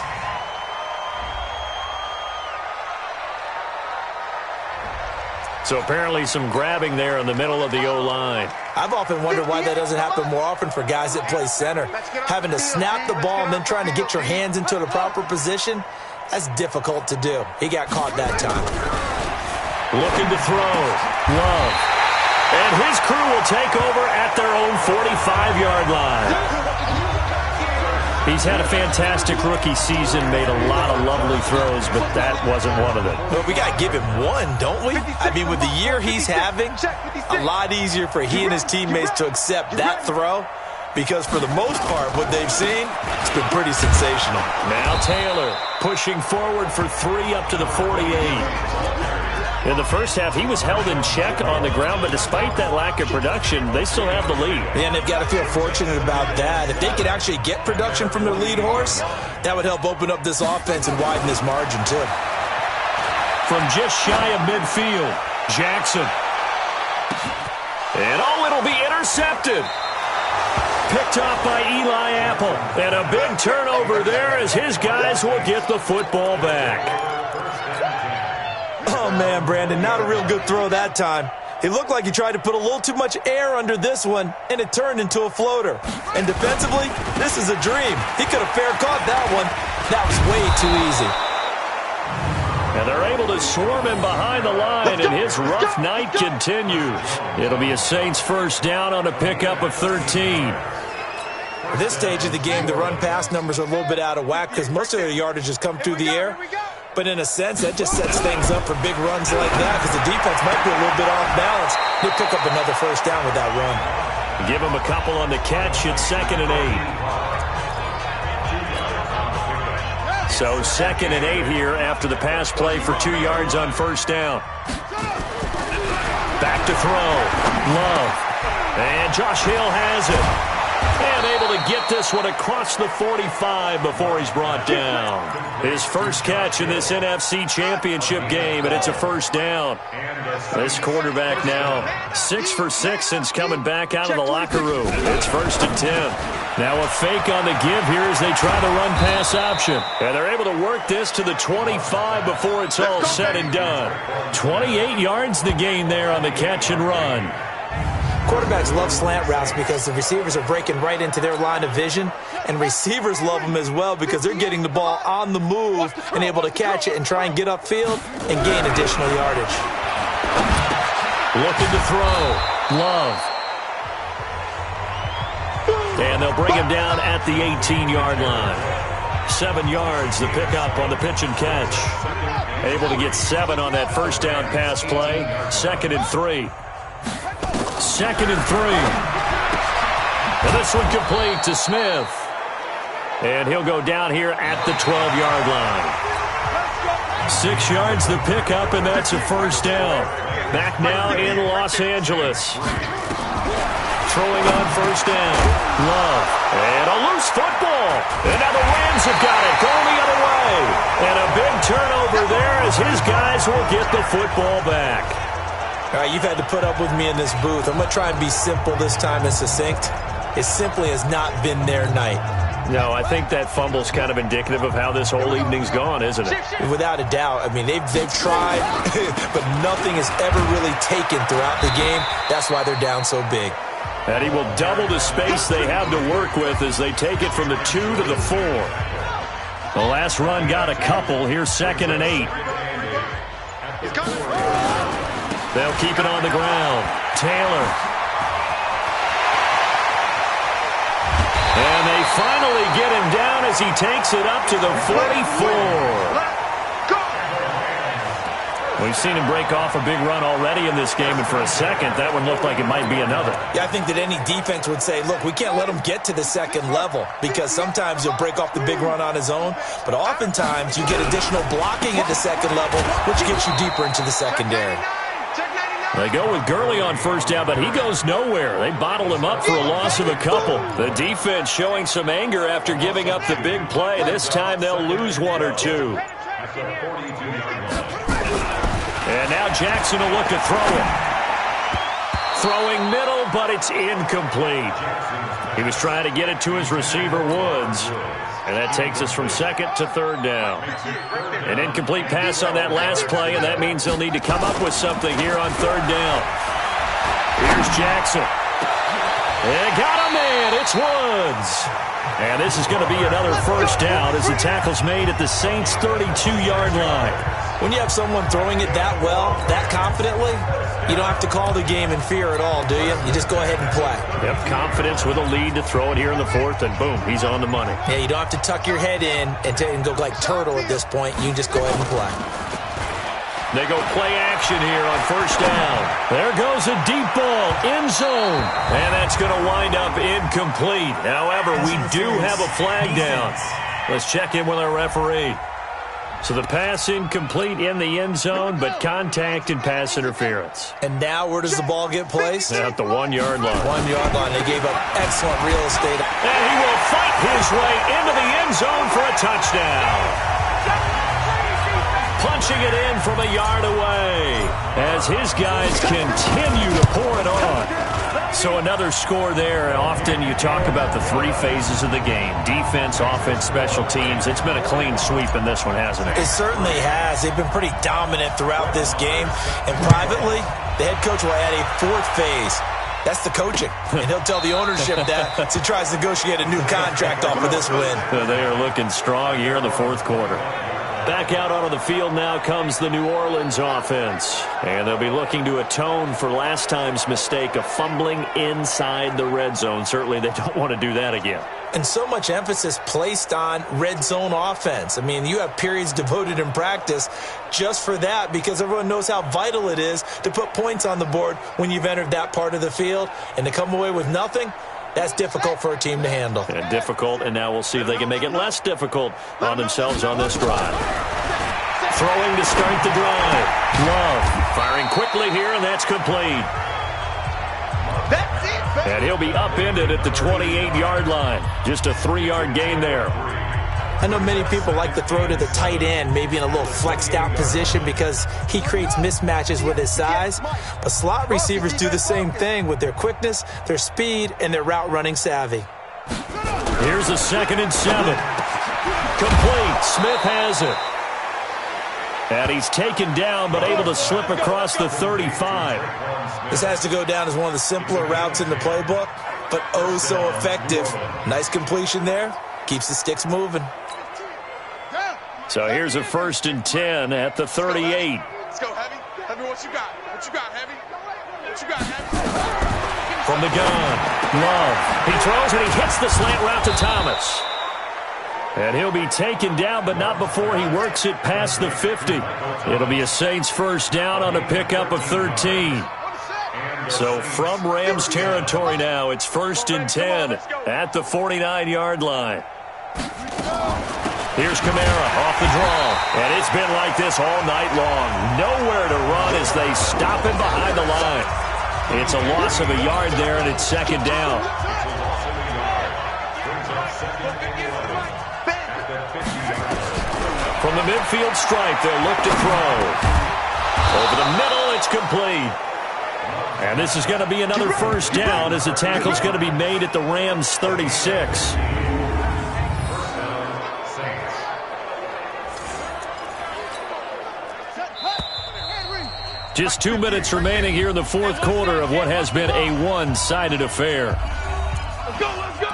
So apparently some grabbing there in the middle of the O-line.
I've often wondered why that doesn't happen more often for guys that play center. Having to snap the ball and then trying to get your hands into the proper position, that's difficult to do. He got caught that time.
Looking to throw. Love. And his crew will take over at their own 45-yard line. He's had a fantastic rookie season, made a lot of lovely throws, but that wasn't one of them.
Well, we got to give him one, don't we? I mean, with the year he's having, a lot easier for he and his teammates to accept that throw, because for the most part, what they've seen, it's been pretty sensational.
Now Taylor pushing forward for 3 up to the 48. In the first half, he was held in check on the ground, but despite that lack of production, they still have the lead.
And they've got to feel fortunate about that. If they could actually get production from their lead horse, that would help open up this offense and widen this margin, too.
From just shy of midfield, Jackson. And it'll be intercepted. Picked off by Eli Apple. And a big turnover there as his guys will get the football back.
Oh, man, Brandon, not a real good throw that time. It looked like he tried to put a little too much air under this one, and it turned into a floater. And defensively, this is a dream. He could have fair caught that one. That was way too easy.
And they're able to swarm him behind the line, and his rough night continues. It'll be a Saints first down on a pickup of 13.
At this stage of the game, the run-pass numbers are a little bit out of whack because most of their yardage has come through the air. But in a sense, that just sets things up for big runs like that because the defense might be a little bit off balance. They pick up another first down with that run.
Give him a couple on the catch. It's 2nd and 8. So 2nd and 8 here after the pass play for 2 yards on first down. Back to throw. Love. And Josh Hill has it. And able to get this one across the 45 before he's brought down. His first catch in this NFC Championship game, and it's a first down. This quarterback now 6 for 6 since coming back out of the locker room. It's 1st and 10. Now a fake on the give here as they try the run-pass option. And they're able to work this to the 25 before it's all said and done. 28 yards the gain there on the catch and run.
Quarterbacks love slant routes because the receivers are breaking right into their line of vision, and receivers love them as well because they're getting the ball on the move and able to catch it and try and get upfield and gain additional yardage.
Looking to throw. Love. And they'll bring him down at the 18-yard line. 7 yards, the pickup on the pitch and catch. Able to get 7 on that first down pass play. 2nd and 3. 2nd and 3. And this one complete to Smith. And he'll go down here at the 12-yard line. 6 yards the pickup, and that's a first down. Back now in Los Angeles. Throwing on first down. Love. And a loose football. And now the Rams have got it. Going the other way. And a big turnover there as his guys will get the football back.
All right, you've had to put up with me in this booth. I'm going to try and be simple this time and succinct. It simply has not been their night.
No, I think that fumble's kind of indicative of how this whole evening's gone, isn't it?
Without a doubt. I mean, they've tried, but nothing has ever really taken throughout the game. That's why they're down so big.
And he will double the space they have to work with as they take it from the 2 to the 4. The last run got a couple. Here's 2nd and 8. They'll keep it on the ground. Taylor. And they finally get him down as he takes it up to the 44. We've seen him break off a big run already in this game, and for a second, that one looked like it might be another.
Yeah, I think that any defense would say, look, we can't let him get to the second level because sometimes he'll break off the big run on his own, but oftentimes you get additional blocking at the second level, which gets you deeper into the secondary.
They go with Gurley on first down, but he goes nowhere. They bottle him up for a loss of a couple. The defense showing some anger after giving up the big play. This time they'll lose 1 or 2. And now Jackson will look to throw it. Throwing middle, but it's incomplete. He was trying to get it to his receiver, Woods. And that takes us from 2nd to 3rd down. An incomplete pass on that last play, and that means they'll need to come up with something here on 3rd down. Here's Jackson. And got a man. It's Woods. And this is going to be another first down as the tackle's made at the Saints' 32-yard line.
When you have someone throwing it that well, that confidently, you don't have to call the game in fear at all, do you? You just go ahead and play.
Yep, confidence with a lead to throw it here in the 4th, and boom, he's on the money.
Yeah, you don't have to tuck your head in and go like turtle at this point. You can just go ahead and play.
They go play action here on first down. There goes a deep ball, end zone. And that's going to wind up incomplete. However, we do have a flag down. Let's check in with our referee. So the pass incomplete in the end zone, but contact and pass interference.
And now where does the ball get placed?
At the 1-yard line.
1-yard line. They gave up excellent real estate.
And he will fight his way into the end zone for a touchdown. Punching it in from a yard away as his guys continue to pour it on. So another score there. Often you talk about the 3 phases of the game. Defense, offense, special teams. It's been a clean sweep in this one, hasn't it?
It certainly has. They've been pretty dominant throughout this game. And privately, the head coach will add a 4th phase. That's the coaching. And he'll tell the ownership that as he tries to negotiate a new contract off of this win.
They are looking strong here in the 4th quarter. Back out onto the field now comes the New Orleans offense. And they'll be looking to atone for last time's mistake of fumbling inside the red zone. Certainly they don't want to do that again.
and so much emphasis placed on red zone offense. I mean, you have periods devoted in practice just for that because everyone knows how vital it is to put points on the board when you've entered that part of the field. And to come away with nothing, that's difficult for a team to handle.
And difficult, and now we'll see if they can make it less difficult on themselves on this drive. Throwing to start the drive. Love firing quickly here, and that's complete. And he'll be upended at the 28-yard line. Just a 3-yard gain there.
I know many people like to throw to the tight end, maybe in a little flexed out position because he creates mismatches with his size. But slot receivers do the same thing with their quickness, their speed, and their route running savvy.
Here's a 2nd and 7. Complete. Smith has it. And he's taken down but able to slip across the 35.
This has to go down as one of the simpler routes in the playbook, but oh so effective. Nice completion there. Keeps the sticks moving.
So here's a 1st and 10 at the 38.
Let's go, Heavy. Heavy, what you got? What you got, Heavy? What you got, Heavy?
From the gun, Love. He throws and he hits the slant route to Thomas. And he'll be taken down, but not before he works it past the 50. It'll be a Saints first down on a pickup of 13. So from Rams territory now, it's 1st and 10 at the 49-yard line. Here's Kamara off the draw. And it's been like this all night long. Nowhere to run as they stop him behind the line. It's a loss of a yard there, and it's 2nd down. From the midfield stripe, they'll look to throw. Over the middle, it's complete. And this is going to be another 1st down as the tackle's going to be made at the Rams' 36. Just 2 minutes remaining here in the 4th quarter of what has been a one-sided affair.
Let's go, let's go!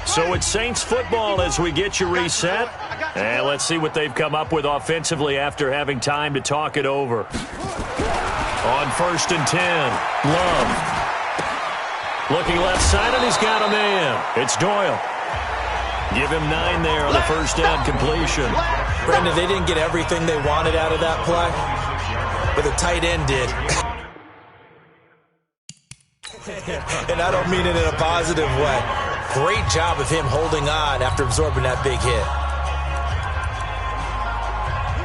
So it's Saints football as we get you reset. And let's see what they've come up with offensively after having time to talk it over. On 1st and 10, Love. Looking left side, and he's got a man. It's Doyle. Give him 9 there on the 1st down completion.
Brendan, they didn't get everything they wanted out of that play, but the tight end did. And I don't mean it in a positive way. Great job of him holding on after absorbing that big hit.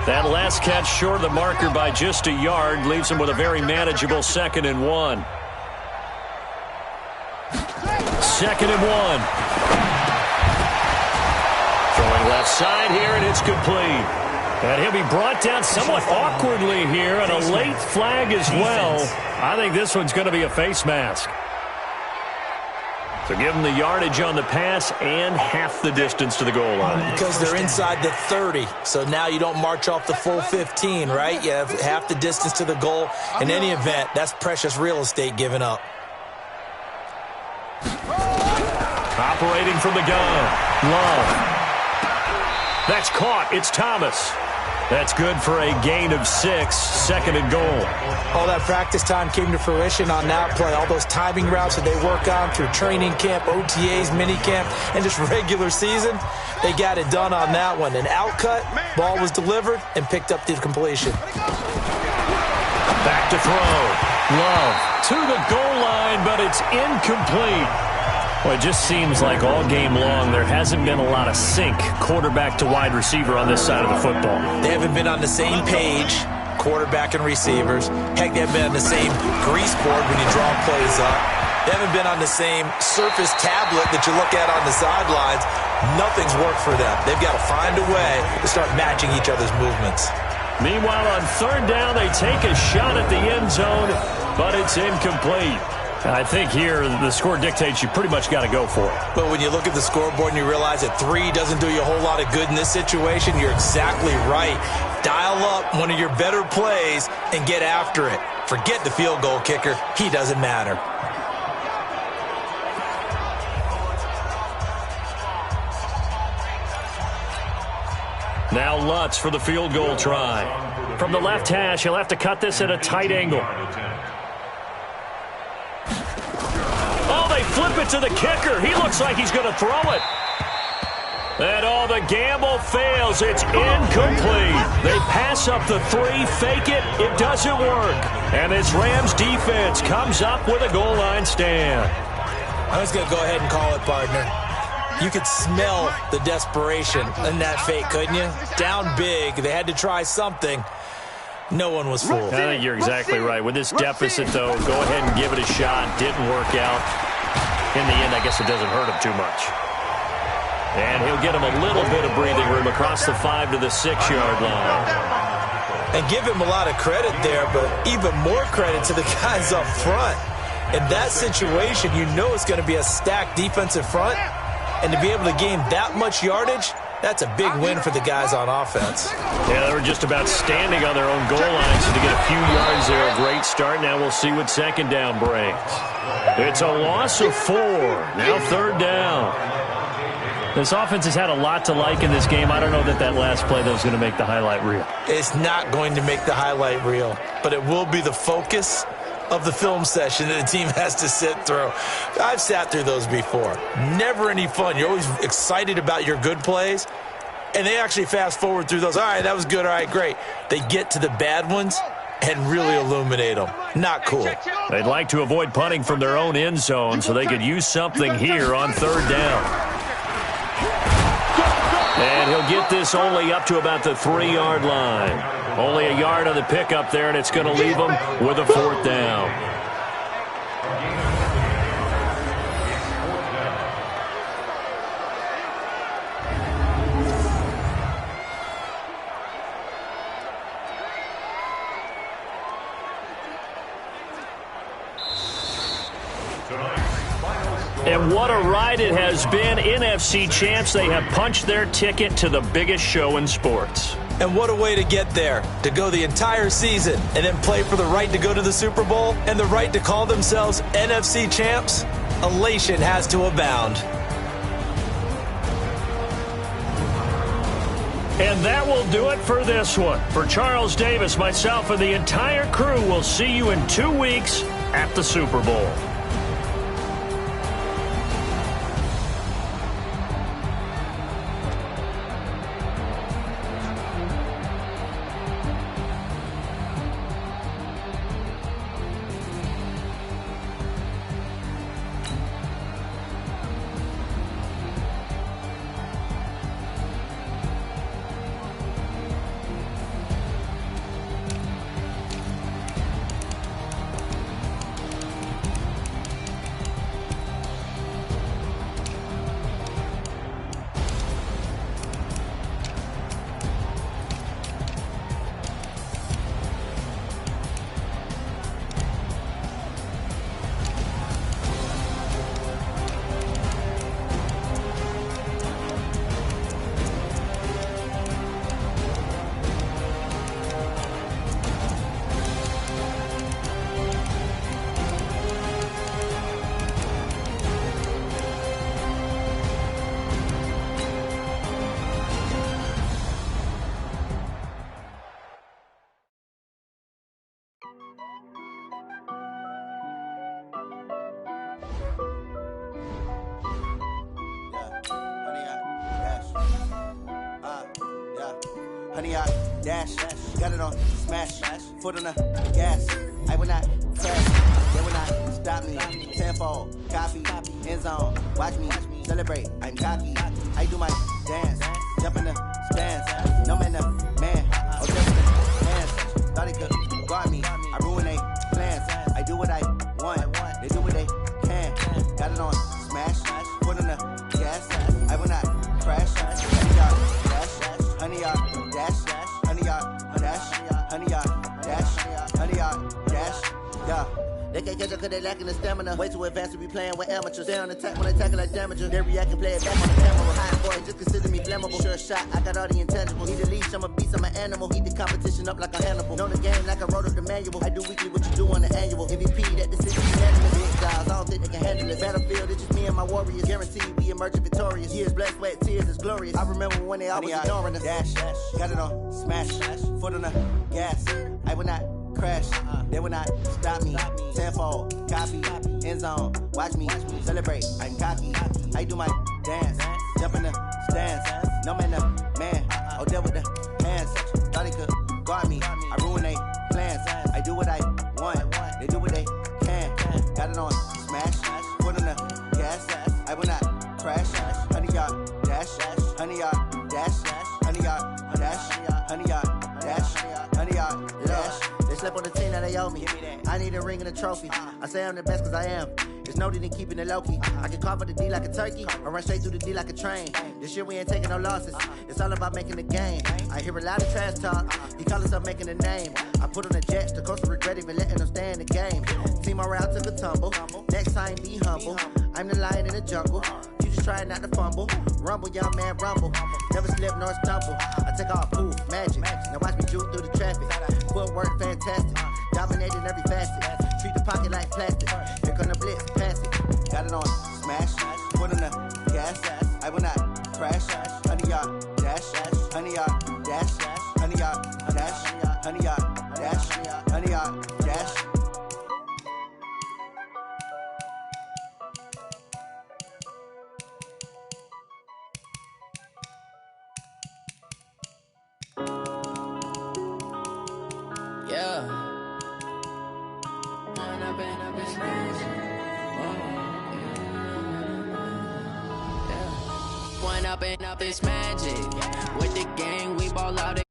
That last catch short of the marker by just a yard leaves him with a very manageable 2nd and 1. 2nd and 1. Throwing left side here, and it's complete. And he'll be brought down somewhat awkwardly here, and a late flag as well. I think this one's going to be a face mask. So give them the yardage on the pass and half the distance to the goal line.
Because they're inside the 30, so now you don't march off the full 15, right? You have half the distance to the goal. In any event, that's precious real estate given up.
Operating from the gun, Love. That's caught. It's Thomas. That's good for a gain of 6, 2nd and goal.
All that practice time came to fruition on that play. All those timing routes that they work on through training camp, OTAs, minicamp, and just regular season, they got it done on that one. An out cut, ball was delivered, and picked up the completion.
Back to throw. Love to the goal line, but it's incomplete. Well, it just seems like all game long there hasn't been a lot of sync quarterback to wide receiver on this side of the football.
They haven't been on the same page, quarterback and receivers. Heck, they haven't been on the same grease board when you draw plays up. They haven't been on the same surface tablet that you look at on the sidelines. Nothing's worked for them. They've got to find a way to start matching each other's movements.
Meanwhile, on 3rd down, they take a shot at the end zone, but it's incomplete. I think here the score dictates you pretty much got to go for it.
But when you look at the scoreboard and you realize that 3 doesn't do you a whole lot of good in this situation, you're exactly right. Dial up one of your better plays and get after it. Forget the field goal kicker. He doesn't matter.
Now Lutz for the field goal try. From the left hash, he'll have to cut this at a tight angle. flip it to the kicker. He looks like he's going to throw it. And all the gamble fails. It's incomplete. They pass up the 3, fake it. It doesn't work. And this Rams defense comes up with a goal line stand.
I was going to go ahead and call it, partner. You could smell the desperation in that fake, couldn't you? Down big. They had to try something. No one was fooled.
I think you're exactly right. With this deficit, though, go ahead and give it a shot. Didn't work out. In the end, I guess it doesn't hurt him too much. And he'll get him a little bit of breathing room across the 5 to the 6-yard line.
And give him a lot of credit there, but even more credit to the guys up front. In that situation, you know it's going to be a stacked defensive front. And to be able to gain that much yardage, that's a big win for the guys on offense.
Yeah, they were just about standing on their own goal lines to get a few yards there. A great start. Now we'll see what second down brings. It's a loss of 4. Now 3rd down. This offense has had a lot to like in this game. I don't know that last play, though, is going to make the highlight reel.
It's not going to make the highlight reel, but it will be the focus of the film session that the team has to sit through. I've sat through those before. Never any fun. You're always excited about your good plays, and they actually fast forward through those. All right, that was good. All right, great. They get to the bad ones and really illuminate them. Not cool.
They'd like to avoid punting from their own end zone so they could use something here on 3rd down. And he'll get this only up to about the 3-yard line. Only a yard on the pickup there, and it's going to leave him with a 4th down. And what a ride it has been. NFC champs, they have punched their ticket to the biggest show in sports.
And what a way to get there, to go the entire season and then play for the right to go to the Super Bowl and the right to call themselves NFC champs. Elation has to abound.
And that will do it for this one. For Charles Davis, myself, and the entire crew, we'll see you in 2 weeks at the Super Bowl.
Honey, I dash, got it on smash, foot on the gas. I will not crash, they will not stop me. Tenfold, copy, end zone, watch me celebrate. I'm cocky, I do my dance, jump in the stands. No man, the man, oh just the hands. Thought he could guard me, I ruin they plans. I do what I want, they do what they can. Got it on smash, foot on the gas. I will not crash, honey, y'all dash, honey, y'all dash, honey, y'all dash, honey, y'all dash, yeah. They can't catch up cause they lacking the stamina. Way too advanced to be playing with amateurs. Stay on attack when they tackle like damager. They react and play it back on the camera. High boy, just consider me flammable. Sure shot, I got all the intangibles. Need a leash, I'm a beast, I'm an animal. Heat the competition up like a Hannibal. Know the game like I wrote up the manual. I do weekly what you do on the annual. MVP, that decision unanimous. Big guys, I don't think they can handle it. Battlefield, it's just me and my warriors. Guaranteed we emerging victorious. Years, blood, sweat, tears, it's glorious. I remember when they always ignoring us. Dash, got it on smash, foot on the gas. I will not crash. They will not stop me. Tenfold, copy, end zone. Watch me celebrate. I'm cocky. I do my dance. Jump in the stands. No man, the man. Oh, deal with the hands. Thought he could guard me. I ruin they plans. I do what I want. They do what they can. Got it on smash. Put on the gas. I will not crash. 100-yard dash. 100-yard dash. 100-yard dash. 100-yard dash. 100-yard dash. They slept on the team that they owe me. I need a ring and a trophy. I say I'm the best cause I am. It's noted in keeping it low-key. I can carve up the D like a turkey or run straight through the D like a train. This year we ain't taking no losses. It's all about making the game. I hear a lot of trash talk. He call himself making a name. I put on the Jets. The coach will regret even letting them stay in the game. Team morale took a tumble. Next time be humble. I'm the lion in the jungle. You just trying not to fumble. Rumble, young man, rumble. Never slip nor stumble. I take off, poof, magic. Now watch me juke through the traffic. Footwork fantastic. Dominating every facet. Treat the pocket like plastic. Here come the blitz, pass it. Got it on smash. Put on the gas. I will not crash. 100-yard dash. 100-yard dash. 100-yard dash. 100-yard dash. 100-yard dash.
Yeah. One up and up, it's magic. With the gang, we ball out.